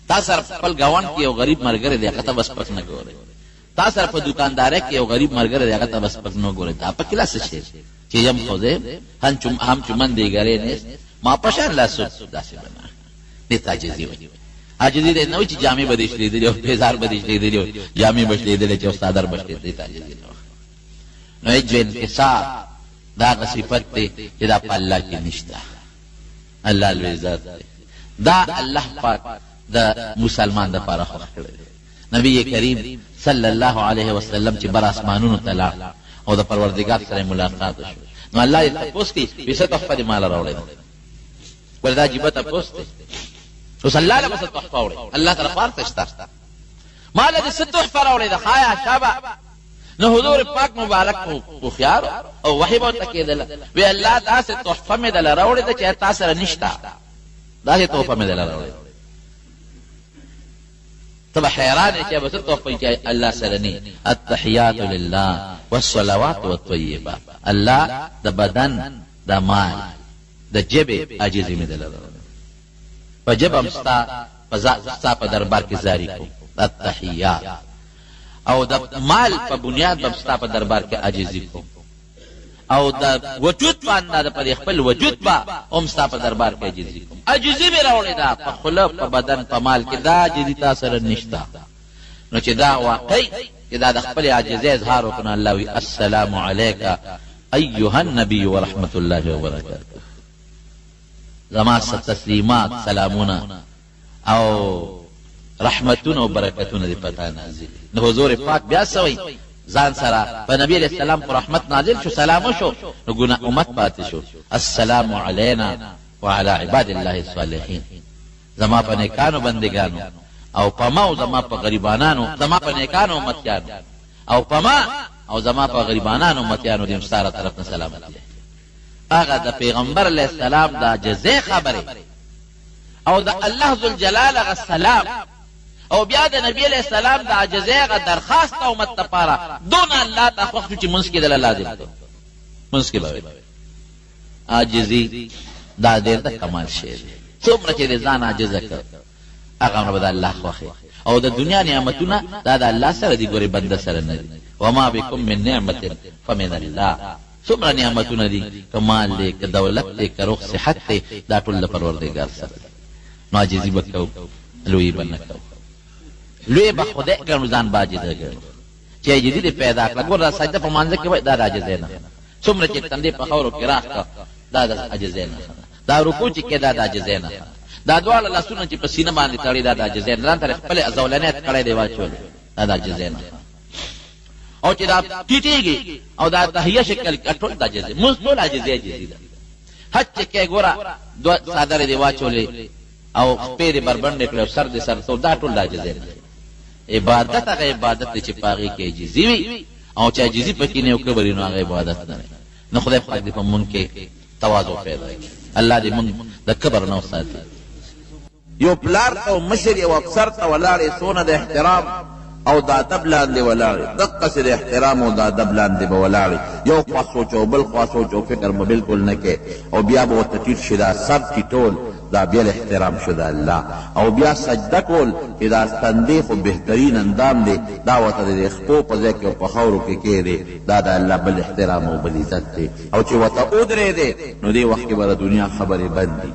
تاسو خپل غوان کې یو غریب مرګره دي هغه ته بس پک نه ګوره تاسو په دکاندار کې یو غریب مرګره دی هغه ته بس پک نه ګوره دا په کلاس شي چې یم خوځه هم چمن دی ګره نه ما پښان لاسو داسې بنا دې تعجزي وي عاجزي دې نو چې جامع بدیش دې او پیزار بدیش دې جامع بشلې دې چې استاد در بشلې دې تعجزي نو اجن کسا دا صفت دې چې دا په الله کې نشته الله العزت دا الله پاک دا مسلمان د پاره خو کړی نبی کریم صلی الله علیه وسلم چې بر اسمانونو تعالی او د پروردگار سره ملاقات شو نو الله یې تاسو کې به څه تحفه مال راوړل ولدا جبت تاسو او صلی الله علیه وسلم تحفه راوړل الله تعالی پارته شتا مال دې څه تحفه راوړل دا خایا شابه نو حضور پاک مبارک کو خيار او وحی بو تکیدل وی الله تاسو تحفه مې دل راوړل چې تاسو سره نشتا دا تحفه مې دل راوړل تبا حیران ہے کہ بس توفی کہ اللہ سرنی التحیات للہ والصلوات والطیبات اللہ دا بدن دا مال دا جب عاجزی میں دل فجب امستا پا دربار کی زاری کو التحیات او دا مال پا بنیاد بمستا پا دربار کی عاجزی کو او دا وجود باندې د پر خپل وجود با اوم ستا په دربار کې عاجزي کوم عاجزي به راوړې دا په خلق په بدن په مال کې دا عاجزي تاسو سره نشته نو چې دا واقعي چې دا د خپل عاجزۍ اظهار وکړي الله وی السلام علیک ایها النبی ورحمت الله وبرکاته زما تسلیمات سلامونه او رحمتونه او برکتونه دې پتا نازل نو حضور پاک بیا سوي ځان سره په نبی علیہ السلام پر رحمت نازل شو سلام شو نو ګناه امت پاتې شو السلام علینا وعلى عباد الله الصالحین زما په نیکانو بندگانو او پما او زما په غریبانانو زما په نیکانو امتیانو او پما او زما په غریبانانو امتیانو دې مستاره طرف نه سلامتی هغه د پیغمبر علیہ السلام دا جزای خبره او د الله ذوالجلال هغه سلام او بیا د نبی علیہ السلام د عجزه هغه درخواست امت لپاره دون الله ته وخت چې منځ کې د لازم دی منځ کې به عاجزي دا ډېر د کمال شی دی څومره چې د ځان عاجزه کړ هغه نه به الله خوښي او د دنیا نعمتونه دا د الله سره دي ګورې بنده سره نه دي وما بكم من نعمت فمن الله څومره نعمتونه دي کمال دی که دولت دی که روغ صحت دی دا ټول د پروردګار سره نو عاجزي به کوو لوی به نه کوو لوی به خدای ګڼو ځان به عاجزه ګڼو چې عاجزي دې پیدا کړه ګوره سجده په مانځه کې وایي دا د عاجزۍ نښه ده څومره چې تندې په خاورو کې راښ کړه دا د عاجزۍ نښه ده دا رکوع چې کې دا د عاجزۍ نښه ده دا دواړه لاسونه چې په سینه باندې تړي دا د عاجزۍ نه ځان ته خپل زولنیت کړی دی واچول دا د عاجزۍ نښه او چې دا ټیټېږي او دا تحیه شکل ټول د عاجزۍ موږ ټول عاجزۍ ده حج چې کې ګوره دوه څادرې دې واچولې او خپې دې بربنډې کړې او سر دې سر تو دا ټول د عاجزۍ نه عبادت هغه عبادت چې پاغي کې عاجزي وي او چې عاجزي پکې نه وکړي نو هغه عبادت نه نو خدای پاک دې په مونږ کې تواضع پیدا کړي الله دې مونږ د کبر نه وساتي یو پلار او مشر او افسر ته ولاړې سونه د احترام او د ادب لاندې ولاړې دقه سره احترام او د ادب لاندې به ولاړې یو خوا سوچ او بل خوا سوچ او فکر به بالکل نه کې او بیا به ورته ټیټ شي دا سر ټیټول دا بیا احترام شو د الله او بیا سجده کول چې دا ستندې خو بهترین اندام دی دا ورته د خپو په ځای کې او په خاورو کې کېږدې دا د الله بل احترام او بل عزت دی او چې ورته ودرېدې نو دې وخت کې به د دنیا خبرې بند دي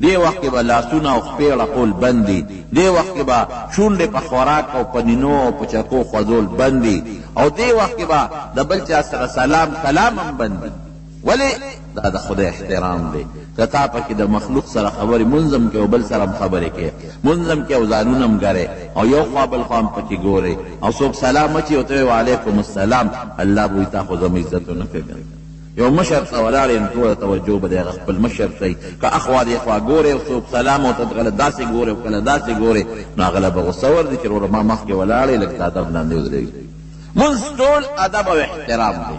دې وخت کې به لاسونه او خپې رقول بند دي دې وخت کې به شونډې په خوراک او په نینو او په چکو خوځول بند دي او دې وخت کې به د بل چا سره سلام کلام هم بند دي ولې دا د خدای احترام دی که تا پکې د مخلوق سره خبرې منظم کې او بل سره هم خبرې کې منظم کې او ځانونه هم ګرې او یو خوا بل خوا هم پکې ګورې او څوک سلام اچي او ته وعلیکم السلام الله به وایي تا خو زما عزت ونه کوي یو مشر ته ولاړې نو ټوله توجه به د هغه خپل مشر ته وي که اخوا دې خوا ګورې او څوک سلام او ته کله داسې ګورې او کله داسې ګورې نو هغه له به غوسه ورځي چې وروره ما مخکې ولاړې لږ د ادب لاندې ودرېږي منځ ټول ادب او احترام دی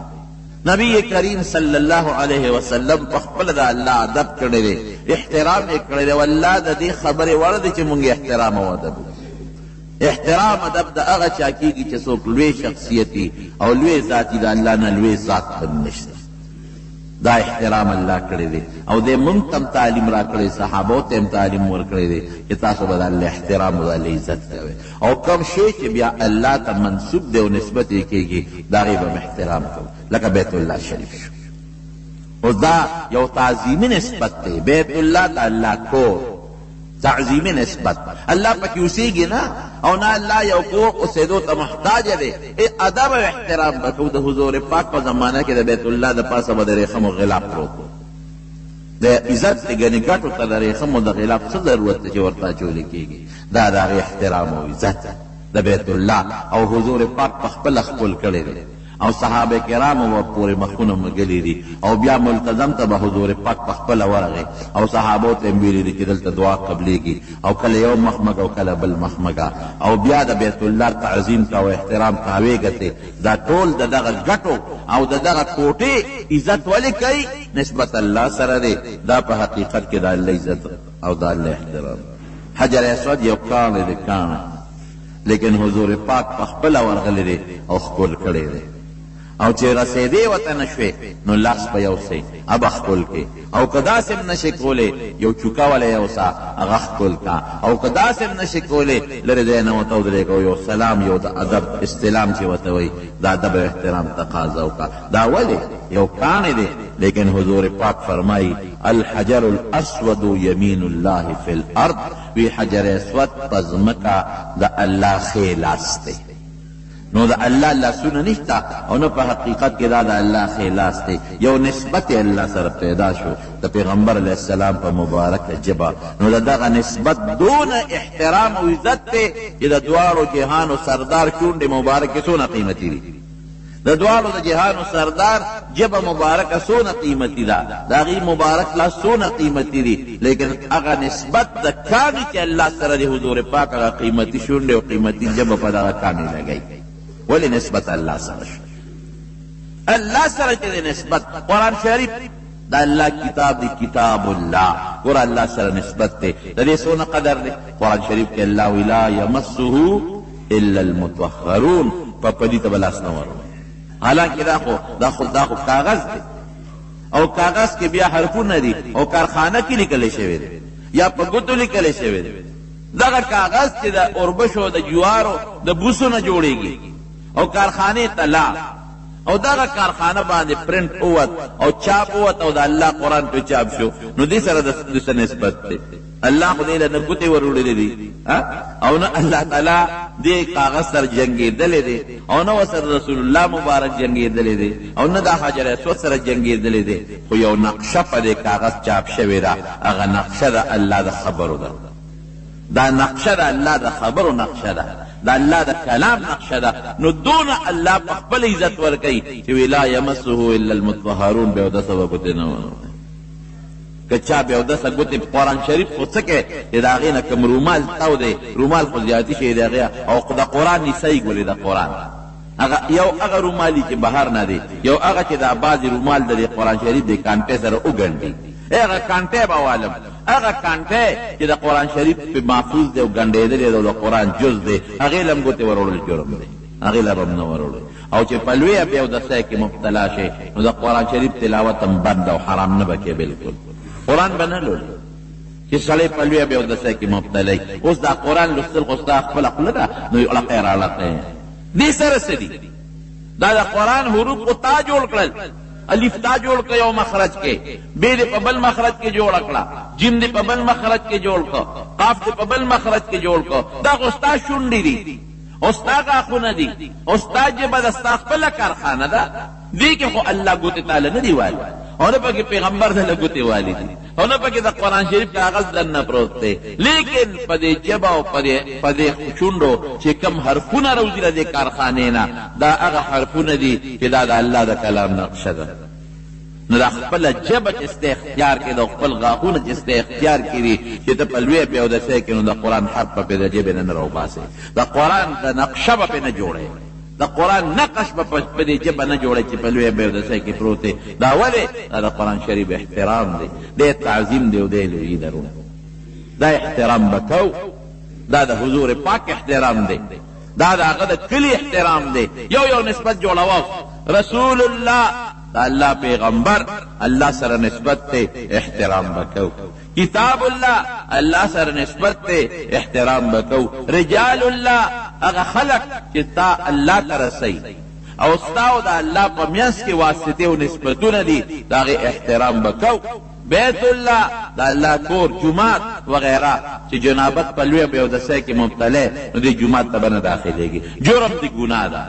نبی کریم صلی الله علیه وسلم په خپل د الله ادب کړی دی احترام یې کړی دی والله د دې خبرې وړ دی چې مونږ احترام او ادب احترام ادب د هغه چا کېږي چې څوک لوی شخصیتي او لوی ذاتي د الله نه لوی ذات هم نشته دا احترام الله کړی دی او دې مونږ ته هم تعلیم را کړی صحابو ته هم تعلیم ورکړی دی چې تاسو به د الله احترام او د الله عزت کوئ او کوم شی چې بیا الله ته منسوب دی او نسبت یې کېږي د هغې به احترام کوو لکه بیت الله شریف شو اوس دا یو تعظیمي نسبت دی بیت الله د الله کور تعظیمي نسبت الله پکې اوسېږي نه او نه الله یو کور اوسېدو ته محتاج دی ادب او احترام به کوو د حضور پاک په زمانه کې د بیت الله د پاسه به د ریخم او غلاف پروت د عزت د ګنې ګټو ته د ریخم او د غلاف څه ضرورت دی چې ورته اچولی کېږي دا د هغې احترام او عزت د بیت الله او حضور پاک په خپله خپل کړی دی او صحابه کرامو و پورې مخونه مګلي دي او بیا ملتزم ته به حضور پاک په خپله ورغی او صحابو ته یې ویلي دي چې دلته دعا قبلیږي او کله یو مخمګ او کله بل مخمګه او بیا د بیت الله تعظیم کا او احترام کاوې ګټې دا ټول د دغه ګټو او د دغه کوټې عزت ولې کوي نسبت الله سره دی دا په حقیقت کې د الله عزت او د الله احترام حجر اسود یو کاڼی دی کاڼی لیکن حضور پاک په خپله ورغلی دی او ښکل کړی دی او چې رسیدې ورته نشوې نو لاس په یوسې هغه ښکل کې، او که داسې هم نشې کولی یو چوکه وله یوسه هغه ښکل کا، او که داسې هم نشې کولی لرې ځای نه ورته ودرېږه او یو سلام یو د ادب استلام چې ورته وایي د ادب احترام تقاضا وکړه. دا ولې یو کاڼی دی، لیکن حضور پاک فرمایي الحجر الاسود یمین الله فی الارض، وی حجر اسود په ځمکه د الله ښی لاس دی. نو دا الله لاسونه نشتا او نه په حقیقت کې دا د الله ښی لاس دی. یو نسبت الله سره پیدا شو د پیغمبر علیه السلام په مبارکه ژبه، نو د دغه نسبت دون احترام او عزت دی چې د دواړو جهانو سردار شونډې مبارکې څونه قیمتي دي. د دواړو د جهانو سردار ژبه مبارکه څونه قیمتي ده، د هغې مبارک لاس څونه قیمتي دي، لیکن هغه نسبت د کاڼي چې الله سره د حضور پاک هغه قیمتي شونډې او قیمتي ژبه په دغه کاڼي لګوي. ولی نسبت اللہ سره شو. اللہ سره چې نسبت قرآن شریف دا اللہ کتاب دی، کتاب اللہ ګوره اللہ سره نسبت دی، د دې څونه قدر دی. قرآن شریف کې الله وی لا یمسه الا المطهرون، په پلي ته به لاس نه وروړي. حالانکه دا خو کاغذ دی، او کاغذ کې بیا حرفونه دي او کارخانه کې لیکلی شوی دی یا په ګوتو لیکلی شوی دی. دغه کاغذ چې د اوربشو د جوارو د بوسو نه جوړیږي او کارخانه تلا او دغه کارخانه باندې پرنٹ اوت او چاپ اوت او د الله قرآن په چاپ شو، نو دې سره د څه نسبت دی؟ الله خو دې له نه ګوتې وروړلې دي او نه الله تعالی دې کاغذ سره جنګېدلی دی او نه ورسره رسول الله مبارک جنګېدلی دی او نه دا حجر اسود سره جنګېدلی دی، خو یو نقشه په دې کاغذ چاپ شوې ده، هغه نقشه د الله د خبرو ده. دا نقشه د الله د خبرو نقشه ده، دا الله د کلام نقشه ده. نو دون الله په خپل عزت ورکوي چې لا یمسه الا المطهرون، بیا اودسه به ګوتې نه ورکوي. که چا بیا اودسه ګوتې په قرآن شریف خو څه کوي چې د هغې نه کوم رومال تاو دی، رومال خو زیاتي شی د هغې، او د قرآن نیسۍ ګولې د قرآن یو هغه رومالي چې بهر نه دی، یو هغه چې دا بعضې رومال د دې قرآن شریف د کانټې سره وګنډي، هغه کانټې به والم، هغه کانټې چې د قرآن شریف په محفوظ دی او ګنډېدلې ده او د قرآن جز دی، هغې له هم ګوتې وروړل جرم دی، هغې له به هم نه وروړل. او چې په لویه بې اودسۍ کې مبتلا شي نو د قرآن شریف تلاوت هم بند او حرام نه به کې بلکل، قرآن به نه لولي چې سړی په لویه بې اودسۍ کې مبتلا اوس دا قرآن لوستل خو ستا خپله خوله ده، نو علقې راړقې دې سره څه دي؟ دا د قرآن حروف خو تا جوړ کړل، الف تا جوړ کړ یو مخرج کې، بې دې په بل مخرج کې جوړ کړه، جیم دې په بل مخرج کې جوړ کړ، قاف دې په بل مخرج کې جوړ کړ. دا خو ستا شونډې دي او ستا غاښونه دي او ستا ژبه د ستا خپله کارخانه ده. دې کې خو الله ګوتې تاله نه دي والي او نه پکې پیغمبر دله ګوتې والي دي او نه پکې د قرآن شریف کاغذ دننه پروت دی، لیکن په دې ژبه او په دې شونډو چې کم حرفونه روزي له دې کارخانې نه، دا هغه حرفونه دي چې دا د الله د کلام نقشه ده. نو دا خپله ژبه چې ستا اختیار کې ده او خپل غاښونه چې ستا اختیار کې دي چې ته په لویه بې اودسۍ کې نو د قرآن حرف به پې د ژبې نه نه راوباسې، د قرآن د نقشه به پې نه جوړې، د قرآن نقش به په دې ژبه نه جوړی چې په لویه بې اودسۍ کې پروت دی. دا ولې؟ دا د قرآن شریف احترام دی، دی تعظیم دی او دی لویي لرو، دا احترام به کو، دا د حضور پاک احترام دی، دا د هغه د کلي احترام دی. یو نسبت جوړوه رسول الله دا اللہ پیغمبر اللہ سره نسبت تے احترام بکو، کتاب اللہ اللہ سره نسبت تے احترام بکو، رجال اللہ اگا خلق چتا اللہ ترسی او ستاو دا اللہ پا میانس کے واسطے و نسبتون دی دا غی احترام بکو. بیت اللہ دا اللہ کور جماعت وغیرہ چی جنابت پلوی بیودسے کی مبتلے نو دی جماعت تبنا داخلے گی، جرم دی گناہ دا.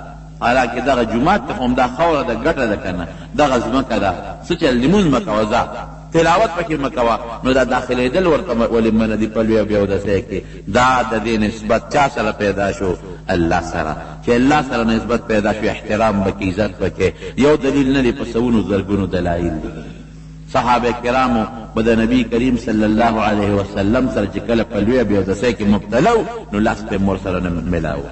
حالانکه دغه جماعت ته هم دا خوره ده ګټه ده که نه، دغه ځمکه ده، څه چې لمونځ مه کوه، ځه تلاوت پکې مه کوه، نو دا داخلېدل ورته ولې منه دي په لویه بیودسۍ کې. دا د دې نسبت چا سره پیدا شو؟ الله سره. چې الله سره نسبت پیدا شو احترام پکې، عزت پکې. یو دلیل نه دی، په سوونو زرګونو دلایل دي. صحابه کرامو به د نبی کریم صلی الله علیه وسلم سره چې کله په لویه بیودسۍ کې مبتلا و نو لاس پې مور سره نه میلاو،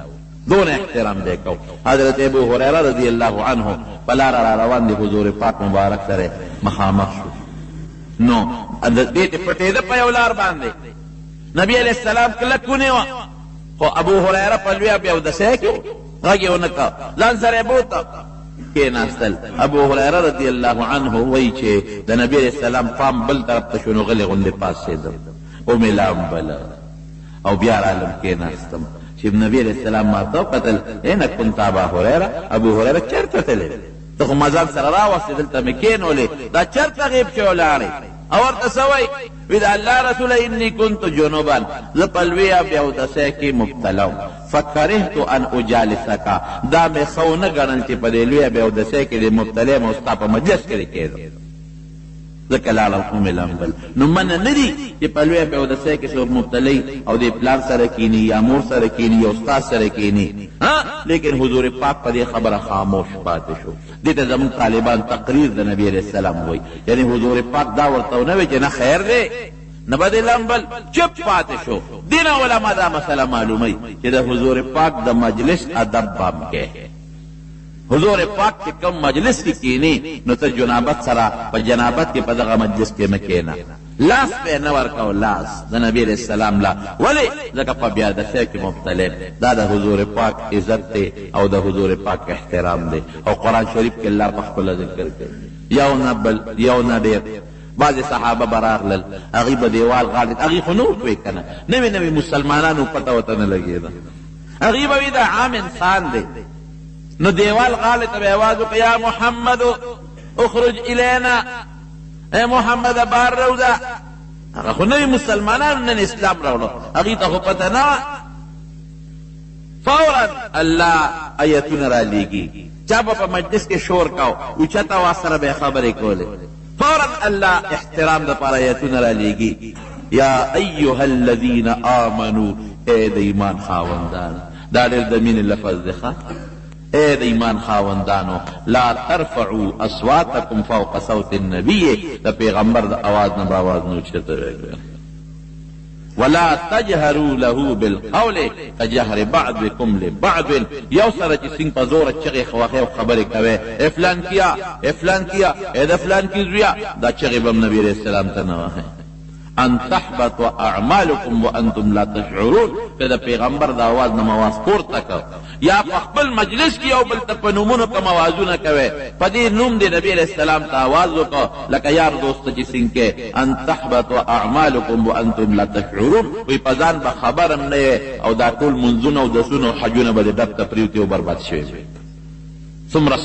دون احترام دے کو. حضرت ابو ہریرہ رضی اللہ عنہ پلار را روان دی حضور پاک مبارک سره مخامخ شو، نو دیتے پٹے دا پیولار باندے نبی علیہ السلام کلک کنے وا، خو ابو ہریرہ پلویا بیودسے کیوں غگی ونکا لان سر بوتا کېناستل. ابو هريره رضی الله عنه وایي چې د نبی علیه السلام پام بل طرف ته شو نو غلې غوندې پاڅېدم او مې لامبله او بیا رالم کېناستم چې نبی علیه السلام ما ته وکتل اینه كنت ابا هريره ابو هريره چېرته تللی ته خو مزار سره راوستې دلته مې کېنولې دا چېرته غیب شې ولاړې او ورته څه وایي وی د الله رسوله انی كنت جنوبا زه په لویه بې اودسۍ کې مبتلا وم فکرهت ان اجالسکا دا مې ښه ونه ګڼل چې په دې لویه بې اودسۍ کې د مبتلا یم او ستا په مجلس کې دې کېدم ځکه لاړم خو مې لمبل نو منه نه دي چې په لویه بې اودسۍ کې څوک مبتلی او د پلار سره کینی یا مور سره کینی یا استاد سره کینی لیکن حضور پاک په دې خبره خاموش پاتې شو. دې ته زموږ طالبان تقریر د نبی علیه السلام وایي یعنی حضور پاک دا ورته ونه وایي چې نه خیر دی نه به دې لمبل چپ پاتې شو. دې نه علما دا مسله معلوموي چې د حضور پاک د مجلس ادب به هم کې حضور پاک چې کوم مجلس کې کینی نو ته جنابت سره په جنابت کې په دغه مجلس کې مه کېنه لاس به نه ورکو لاس د نبی علیه السلام لا ولې ځکه په بې ادبۍ کې مبتلی دا د حضور پاک عزت دی او د حضور پاک احترام دی او قرآن شریف کې الله په خپله ذکر کوي یو نه ډېر بعضې صحابه به راغلل هغوی به دیوال غاړې هغوی خو نه وپوهېږي که نه نوې مسلمانانو پته ورته نه لګېده هغوی به وي دا عام انسان دی نو دیوال غاړې ته به یې اواز وکړه یا محمد اخرج الینا اے محمد بار روزه هغه خو نوې مسلمانانو نن اسلام راوړو هغوی ته خو پته نه وه فورا الله ایتونه رالیږي چا به په مجلس کې شور کو اوچته آواز سره به یې خبرې کولې فورا الله احترام دپاره ایتونه رالیږي یا ایها الذین آمنو اے د ایمان خاوندان دا ډېر د مینې لفظ دی ښه اے د ایمان خاوندانو لا ترفعوا اصواتکم فوق صوت النبی د پیغمبر د آواز نه به آواز نه اوچته ولا تجهروا له بالقول كجهر بعضكم لبعض یو سره چې څنګه په زوره چغې خواخې او خبرې کوي فلان کیا اے د فلان کی زویا دا چغې به نبی علیه السلام ته نه وایي ان تحبط اعمالكم وانتم لا تشعرون که د پیغمبر د آواز نه مواز پورته کو یا په خپل مجلس کې یو بل ته په نومونو کوم آوازونه کوي په دې نوم د نبی علیه السلام ته آواز وکړه لکه یار دوست چې څنګه ان تحبط اعمالكم وانتم لا تشعرون وی په ځان به خبر هم نه او دا ټول منځونه او دسونه او حجونه به د ډب ته پرېوتي او برباد شوي څومره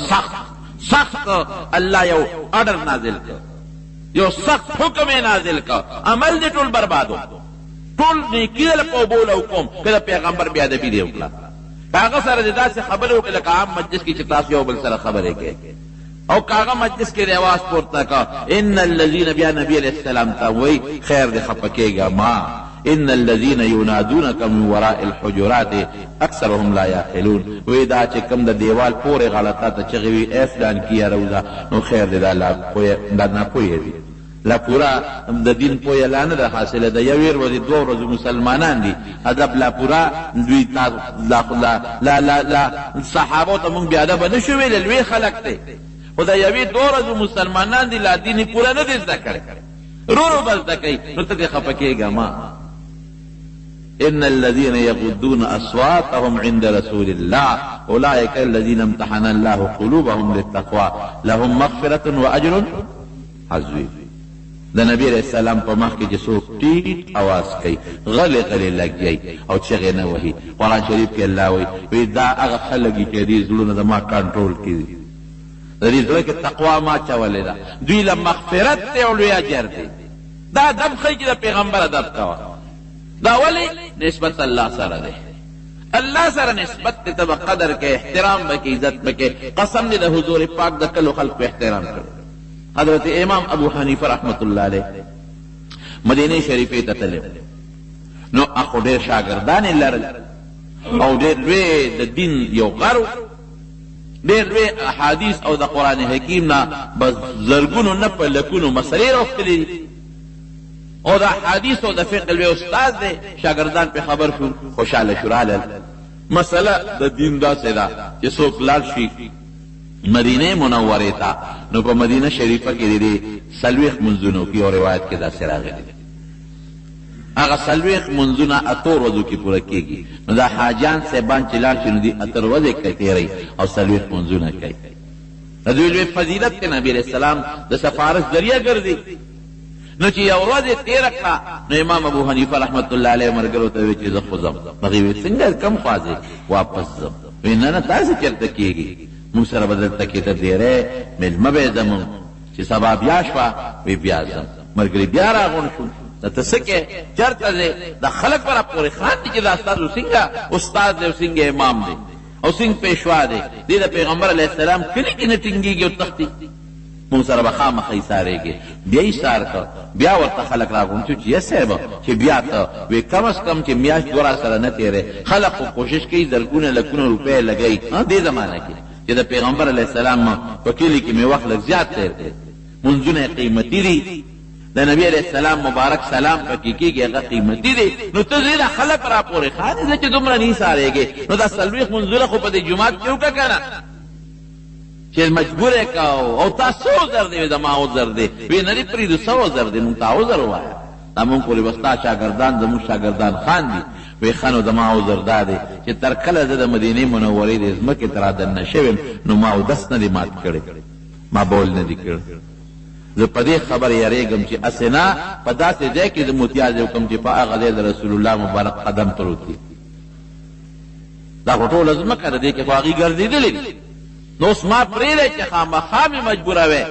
سخت الله یو اډر نازل کړ یو سخت حکم نازل کا عمل دې ټول بربادو ټول نیکی له په بول او کوم کله پیغمبر بیا ادبی دی وکړه هغه سره داسې خبرې وکړه لکه عام مجلس کې چې تاسو یو بل سره خبرې کوي او کاغه مجلس کې رواج پورته کا ان الذين بیا نبی علیہ السلام ته وای خیر دې خپکیږه ما ان الذين ينادونك من وراء الحجرات اکثرهم لا يعقلون وی دا چې کوم د دیوال پورې غلطاته چغوي افلان کیا روزه نو خیر دې دا نه پوهېږي لا پورا د دین پوهه لا نه ده حاصله ده یو ورځې دوه ورځې مسلمانان دي ادب لا پورا دوی لا صحابو ته مونږ بیا ادب نه شو ویل لوی خلق دی خو دا یوې دوه ورځې مسلمانان دي لا دین پورا نه دي زده کړی رو به زده کوي نو ته دې خفه کېږه ما ان الذين يغضون اصواتهم عند رسول الله اولئك الذين امتحن الله قلوبهم للتقوى لهم مغفرة واجر عظيم د نبی علیہ السلام په مخ کې چې څوک ټیټ اواز کوي غلی لګي او چغې نه وهي قرآن شریف کې الله وایي دا هغه خلک دي چې دې زړونه زما کنټرول کړي د دې زړه کې تقوا ما چولې ده دوی له مغفرت دی او لوی اجر دی دا ادب ښیي چې د پیغمبر ادب کوه دا ولې نسبت الله سره دی الله سره نسبت ته به قدر کې احترام به کې عزت به کې قسم دې د حضور پاک د کلو خلقو احترام کړي حضرت امام ابو حنیفه رحمت الله علیه مدینه شریفه ته تللی نو اخو ډېر شاګردان یې لرل او ډېر لوی د دین یو غر ډېر لوی احادیث او د قرآن حکیم نه بس زرګونو نه په لکونو مسلې راوښتلې او د حدیث او د فقه لوی استاد دی شاګردان په خبر شو خوشاله شو رالل مسله د دین داسې ده چې څوک لاړ شي مدینه منوره ته نو په مدینه شریفه کې دي سلويخ منځونو کې او روایت کې داسې راغلي هغه سلويخ منځونه اتو ورځو کې پوره کېږي نو دا حاجیان صاحبان چې لاړ شي نو دي اتر ورځې کوي او سلويخ منځونه کوي دوی لوی فضیلت کې نبی علیہ السلام د سفارش ذریعہ ګرځي. نو چې یو ورځ تېره کړه نو امام ابو حنیفه رحمت الله علیه مرګرو ته وی چې زه خو ځم. هغې وی څنګه کم خوا ځې؟ واپس ځم. وی نه نه تاسې چېرته کېږي؟ موږ سره به دلته کېده ډېری مېلمه به یې ځم چې سبا بیا شوه. وی بیا ځم. ملګري بیا راغونډ شو. دا ته څه کې چېرته ځې؟ دا خلک به راپورې خاندي چې دا ستاسو څنګه استاد دی او څنګه امام دی او څنګه پیشوا دی. دې د پیغمبر علیه السلام کلي کې نه ټینګېږي او تښتي. مونږ سره به خامخا ایسارېږي. بیا ایسار کړ. بیا ورته خلک راغونډ شو چې یا صاحب چې بیا ته وی کم از کم چې میاشت دوه راسره نه تېرې. خلک خو کوشش کوي زرګونه لکونه روپۍ لګوي دې زمانه کې چې د پیغمبر علیه السلام په کلي کې مې وخت لږ زیات تېر کړی. منځونه یې قیمتي دي. د نبی علیہ السلام مبارک سلام پکې کېږي هغه قیمتي دی. نو ته ځې دا خلک راپورې خاندي زه چې دومره نه ایسارېږې. نو دا څلوېښت منځونه خو په دې جومات کې وکړه که نه چې مجبور یې که او تا څه عذر دی؟ وی زما عذر دی. وی نه دې پرېږدو څه عذر دی؟ مونږ ته عذر ووایه. دا مونږ پورې به ستا شاګردان زمونږ شاګردان خاندي. وی ښه نو زما عذر دا دی چې تر کله زه د مدینې منورې د ځمکې ته رادننه شویم نو ما اودس نه دی مات کړی، ما بول نه دی کړی. زه په دې خبر یریږم چې اسنا په داسې ځای کې د متیاز حکم چې په هغه ځای د رسول الله مبارک قدم تروتی. دا خو ټوله ځمکه ده، دې کې خو هغې ګرځېدلې دي. نو اوس ما پرېږدی چې خامخا مې مجبوروې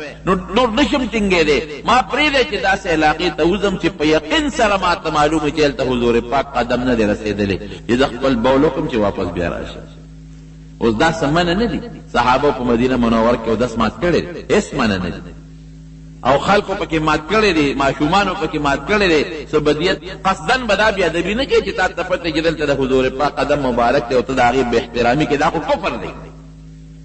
نور نشم ټینګېدی. ما پرېږدی چې داسې علاقې ته وځم چې په یقین سره ما ته معلوم وي چې هلته حضور پاک قدم نه دی رسېدلی چې زه خپل بول وکړم چې واپس بیا راشم. اوس دا څه منع نه دي. صحابه په مدینه منور کې اودس مات کړی دی، هېڅ منع نه دي. او خلکو پکې مات کړی دی، ماشومانو پکې مات کړی دی. سبدیت قصدن به دا بېادبي نه کوي چې تا ته پته چې دلته د حضور پاک قدم مبارک دی او ته د هغې بې احترامي کوې. دا خو کفر دی،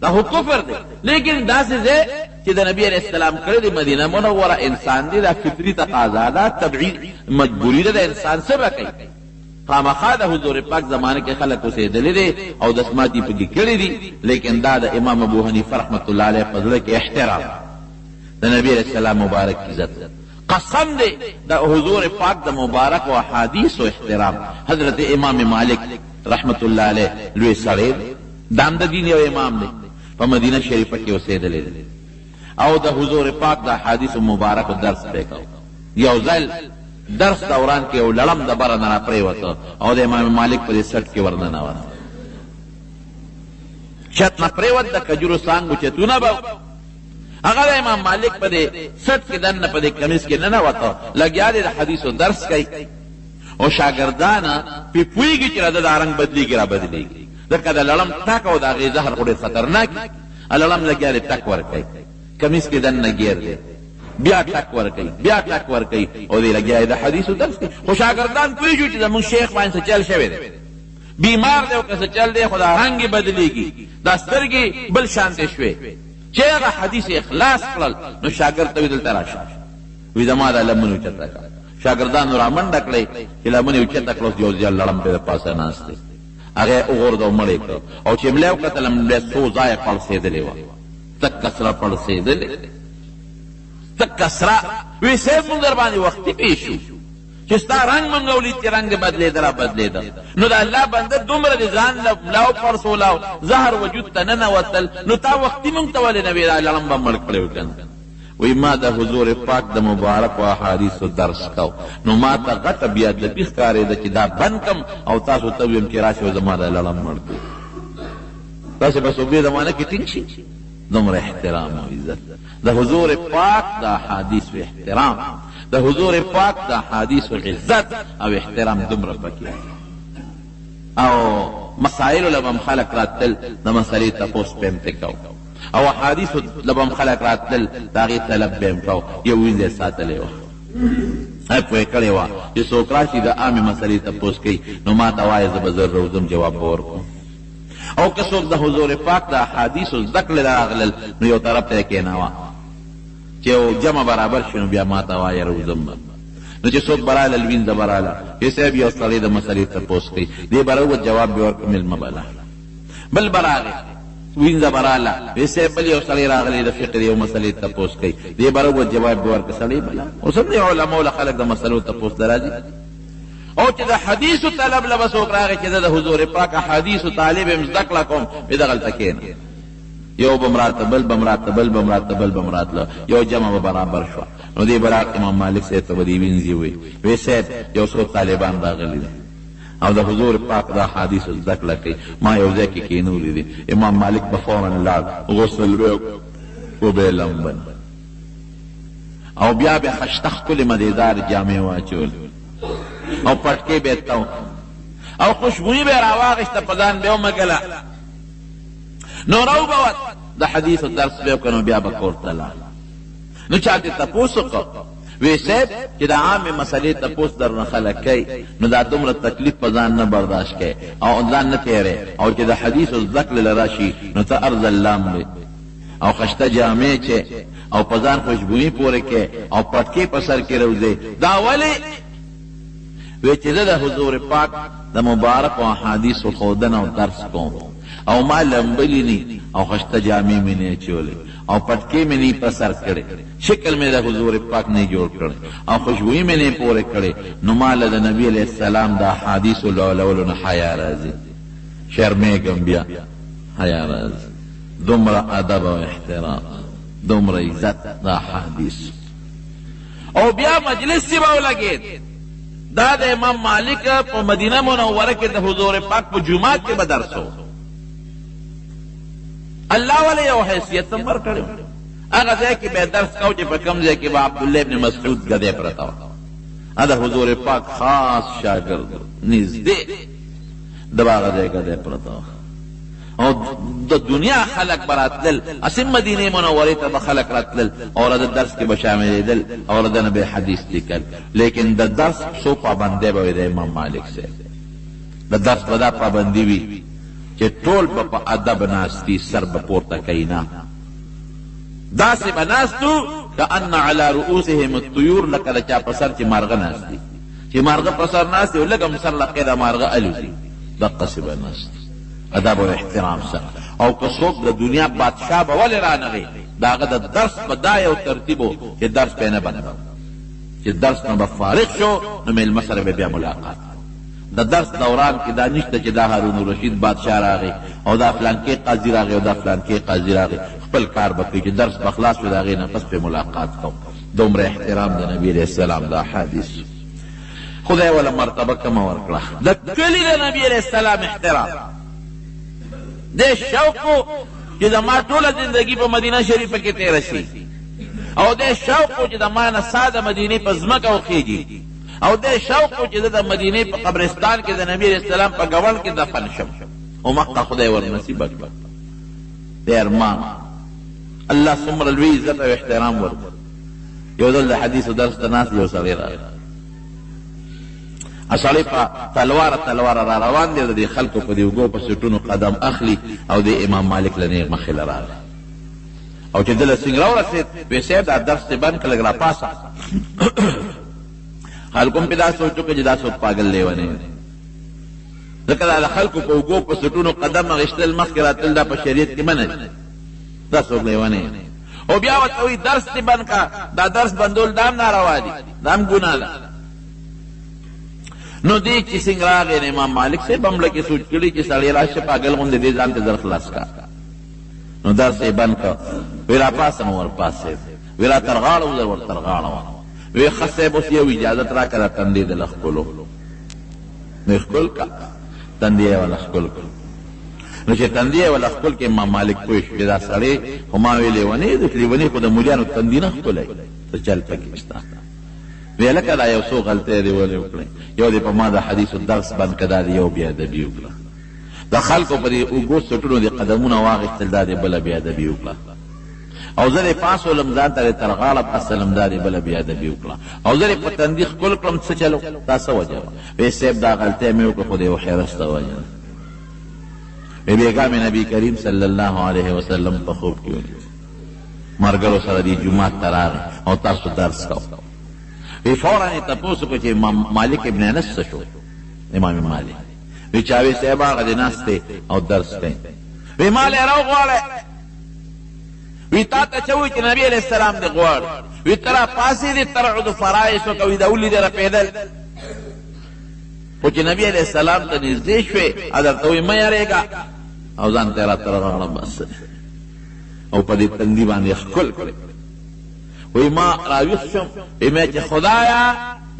دا خو کفر دی. لیکن داسې ځای چې د نبي علیه السلام کړی دی مدینه منوره انسان دی، دا فطري تقاضا ده، طبعي مجبوري ده د انسان څه به کوي. خامخا د حضور پاک زمانه کې خلک اوسېدلي دي او دسماتي پکې کړي دي. لیکن دا د امام ابو حنیفه رحمت الله علیه په زړه کې احترام د نبی علیہ السلام مبارک عزت. قسم دی د حضور پاک د مبارک و احادیث و احترام. حضرت امام مالک رحمت الله علیه لوی سړی دام د دین یو امام دی، په مدینه شریفه کې اوسېدلی دی او د حضور پاک د احادیث مبارک درس پرې کوي. یو ځل درس دوران کې یو لړم د بره نه راپرېوته او د امام مالک په دې سټ کې ورننوت. چت نه پرېوت د کجورو څانګو چتونه به هغه د امام مالک په دې سټ کې دننه په دې کمیس کې ننوته. لګیا دی د حدیثو درس کوي او شاګردان پې پوهېږي چې راده دا رنګ بدلېږي را بدلېږي. ځکه د لړم ټک او د هغې زهر خو ډېر خطرناک لړم لګیا دی ټک ورکوي، کمیس کې دننه ګیر دی، بیا ټک ورکوي، بیا ټک ورکوي او دی لګیا دی د حدیثو درس کوي. خو شاګردان پوهېږي چې زمونږ شیخ باندې څه چل شوی دی، بیمار دی او که څه چل دی خو دا رنګ یې بدلېږي، دا سترګې بل شانتې شوې. چې هغه حدیث اخلاص کړل نو شاګرد ته وی دلته راشه. وی زما دا لمن اوچته کړه. شاګردانو را منډه کړی چې لمن یې اوچته کړه. یو ځای لړم پرې د پاسه ناست دی، هغه یې وغورځو مړی کړ او چې ملا یې وکتل بیا څو ځایه پړسېدلې وه، تکه سره پړسېدلې، تکه سره. وی صاحب مونږ در باندې وختي پېښ شو چې ستا رنګ مونږ ولید چې رنګ بدلېده را بدلېده. نو د الله بنده دومره د ځان ملا وپړسولاو، زهر وجود ته ننوتل، نو تا وختي مونږ ته ولې نه وې دا لړم به مړ کړی و که نه. وی ما د حضور پاک د مبارک و احادیثو درس کو نو ما ته غټه بېادبي ښکارېده چې دا بند کم او تاسو ته ویم چې راشئ زما دا لړم مړ کړو. تاسې به څوک دې زمانه کې ټینګ شي. دومره احترام او عزت د حضور پاک د احادیثو احترام، د حضور پاک د احادیثو عزت او احترام دومره پکې. او مسائلو لبم خلق راتل د مسئلې تپوس پیم ته کو او احادیثو لبم خلق راتل د هغې طلب به م کو. یو وینځ یې ساتلی وه، پوهې کړې وه چې څوک راشي د عامې مسئلې تپوس کوي نو ما ته وایه زه به زر روزم جواب به ورکړم. او که څوک د حضور پاک د احادیثو زده کړې راغلل نو یو طرف ته یې کېناوه چې یو جمع برابر شي نو بیا ما ته وایه روزم به. نو چې څوک براله لوینځه براله چې صاحب یو سړی د مسئلې تپوس کوي دې به راووت جواب به ورکړه مېلمه بله. بل براغې وینځه براله وی صاحب بل یو سړی راغلی د فقه یو مسئلې تپوس کوي دې به راووت جواب به ورکړه سړی بله. اوس هم د علماو له خلک د مسلو تپوس ته راځي. او چې د حدیثو طلب له به څوک راغی چې زه د حضور پاک حدیثو طالب یم زده کړه کوم وی دغلته کښېنه یو بمراته بل بمراته بل بمراته بل بمراتله یو جمع برابر شو. نو دی برات امام مالک صاحب ته دی وینځي وی صاحب یو څو طالبان راغلي دي او د حضور پاک دا حدیث زده کړه کوي. ما یو ځای کې کینولې دي. امام مالک به فورا لاړ غسل وبه لمبن او بیا به خشته ښکلې مدیدار جامې واچول او پټکې به تاو او خوشبویي به راواغېسته په ځان به ومږله. نو راوبوت د حدیث درس به وکړ. بیا به کور ته لاړ. نو چا ته تپوس وکړ وی صاحب چې د عامې مسلې تپوس درنه خلک کوي نو دا دومره تکلیف په ځان نه برداشت کوي او ځان نه تېری او چې د حدیثو زده کړې له راشي نو ته ارض اللام دی او خشته جامې چې او په ځان خوشبویي پورې کې او پټکې په سر کې روځې. دا ولې وی چې زه د حضور پاک د مبارکو احادیثو ښودنه او درس کوم او ما لمبلي نی او خشته جامې مې نه اچولې او پټکې مې نه په سر کړې شکل مې د حضور پاک نه جوړ کړی او خوشبویي مې نه پورې کړې نو ما له د نبي علیه السلام د احادیثو لولولو نه حیا راځي. شرمېږم بیا حیا راځي. دومره ادب او احترام دومره عزت د احادیث. او بیا مجلس چې به ولګېد دا د امام مالک په مدینه منوره کې د حضور پاک په جومات کې به درس و. الله ولې یو حیثیت هم ورکړی هغه ځای کې به درس کو چې په کوم ځای کې به عبدالله ابن مسعود ګدۍ پرته وه. د حضور پاک خاص شاګرد نږدې د به هغه ځای ګدۍ پرته وه او د دنیا خلق به راتلل. اسې مدینې منورې ته به خلق راتلل او د درس کې به شاملېدل او د نبی حدیث لیکل. لیکن د درس څو پابندۍ به وي د امام مالک صاحب. د درس به دا پابندي وي چې ټول به په ادب ناستي سر به پورته کوي نه داسې به ناستو کأن علی رؤوسهم الطیور لکه د چا په سر چې مارغه ناستي چې مارغه په سر ناستي او لږ هم سر لقې د مارغه الوزي دقسې به ناستي ادب او احترام سره. او که څوک د دنیا بادشاه به ولې رانغی د هغه د درس په دا یو ترتیب و چې درس پې نه بندو چې درس نه به فارغ شو نو میلمه سره به بیا ملاقات. د درس دوران کې دا نشته چې دا هارون الرشید بادشاه راغی او دا فلانکې قاضي راغی او دا فلانکې قاضي راغی. خپل کار به کوي چې درس به خلاص شو د هغې نه پس پې ملاقات کوم. دومره احترام د نبي علیه السلام د احادیث. خدای وله مرتبه کمه ورکړه. د کلي د نبي علیه السلام احترام دې شوق چې د ما ټوله زندګي په مدینه شریفه کې تېره شي او دې شوق چې د ما نه ساده مدینې په ځمکه وخیږي او دې شوق چې د مدینې په قبرستان کې د نبی علیه السلام په ګول کې دفن شم او مقته خدای ور نصیبه کړه. دې ارمان الله څومره لوی عزت او احترام ورکړ. یو ځل د حدیثو درس ته ناست یو سړی راغی. سړی په تلوار را روان دی او د دې خلکو په دې اوږو په سټونو قدم اخلي او د امام مالک له نیغ مخې له راغی او چې ده له سنګ راورسېد وی صاحب دا درس دې بند کړه لږ راپاسه. خلکو هم پې دا سوچ وکړه چې دا څوک پاګل لیونی دی ځکه دا د خلکو په اوږو په سټونو قدم اخیستل مخکې راتلل دا په شریعت کې منع دي. دا څوک لیونی او بیا ورته وایي درس دې بند کړه. دا درس بندول دا هم ناروا دي دا هم ګناه ده. نو دې چې څنګه راغی امام مالک صاحب هم لکې سوچ کړي چې سړی راشه پاګل غوندې دې ځان ته زر خلاص کړه. نو درس یې بند کړه. وی راپاسه مو ورپاسېد وی را تر غاړه وزر ور تر غاړه وه. وی ښه صاحب اوس یو اجازت راکړه دا تندې د له ښکلو. نو یې ښکل کړه تندې یې وله ښکل کړه. نو چې تندې یې وله ښکل کړه امام مالک پوه شو چې دا سړی خو ما وی لیونی دی لیونی خو د مولیانو تندي نه ښکلی ته چل پکې شته. وی لکه دا یو څو غلطۍ دې ولې وکړې یو دې په ما د حدیثو درس بند کړه دا دې یو بې ادبي وکړه. د خلکو په دې اوږو سټونو دې قدمونه واخېستل دا دې بله بې ادبي وکړه. او زه دې پاس ولم ځان ته دې تر غاړه پاسلم دا دې بله بې ادبي وکړه. او زه دې په تندي ښکل کړم څه چلو دا څه وجه وه. وی صاحب دا غلطۍ مې وکړه خو د یو حرص ته وجه ده. وی بېګا مې نبي کریم صلی الله علیه وسلم په خوب کې ونیو ملګرو سره دې جومات ته راغی او تاسو درس کو. وی فوراً یې تپوس وکړه چې امام مالک ابن انس څه شو. امام مالک وی چاوی صاحب هغه دې ناست دی او درس کوي. وی ما له راوغواړی وی تا ته څه وایي چې نبي علیه السلام دې غواړي. وی ته را پاسېدې ترعد فرایس وکړه وی دا ولیدې رپېدل خو چې نبي علیه السلام ته نږدې شوې درته وایي مه یارېږه او ځان ته یې را تر غاړه بس او په دې تندي باندې ښکل کړی. وی ما راویښ شم وی چې خدایا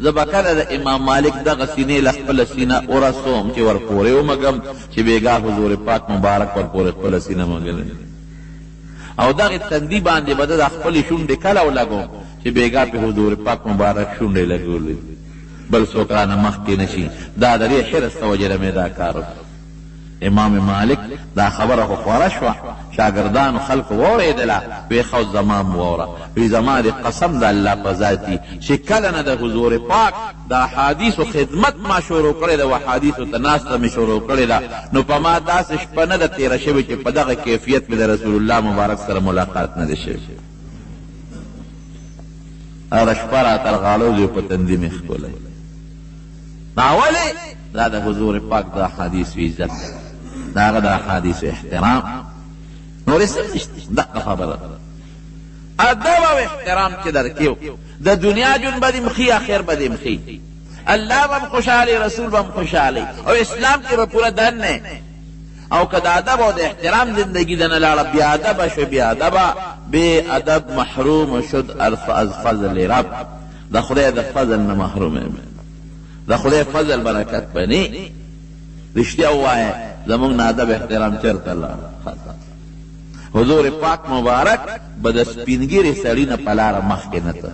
زه به کله د امام مالک دغه سینې له خپله سینه ورسوم چې ورپورې ومږم چې بېګاه حضور پاک مبارک ورپورې خپله سینه مږلی او دغې تندي باندې به د خپلې شونډې کله ولګوم چې بېګاه پې حضور پاک مبارک شونډې لګولی بل څوک رانه مخکې نه شي. دا د دې حرص په وجه نه مې دا کار وکړ. امام مالک دا خبره خو خوره شوه، شاګردانو خلکو واورېدله، وی خو زما م واوره، وی زما د قسم د الله په ذات دي چې کله نه د حضور پاک د احادیثو خدمت ما شروع کړې ده او احادیثو ته ناسته مې شروع کړې ده، نو په ما داسې شپه نه ده تېره شوې چې په دغه کیفیت مې د رسول الله مبارک سره ملاقات نه ده شوې. هغه شپه را تر غاړو په تندي مې ښکلی. دا ولې؟ دا د حضور پاک د احادیثو عزت دا هغه د احادیثو احترام نورې څه نشته. دغه خبره ادب او احترام چې درکیو د دنیا جون به دې مخي اخر به دې مخي الله به هم خوشحالي رسول به هم خوشحالي او اسلام کې به پوره دننه او که د ادب او د احترام زندگی دنه لاړه بې ادبه شو بې ادبه بې ادب محروم شد از فضل رب د خدای د فضل نه محروم د خدای فضل برکت بنی. رښتیا ووایه زمونږ نه ادب احترام چېرته لاړه. حضور پاک مبارک به د سپینګیرې سړي نه په لاره مخکې نه ته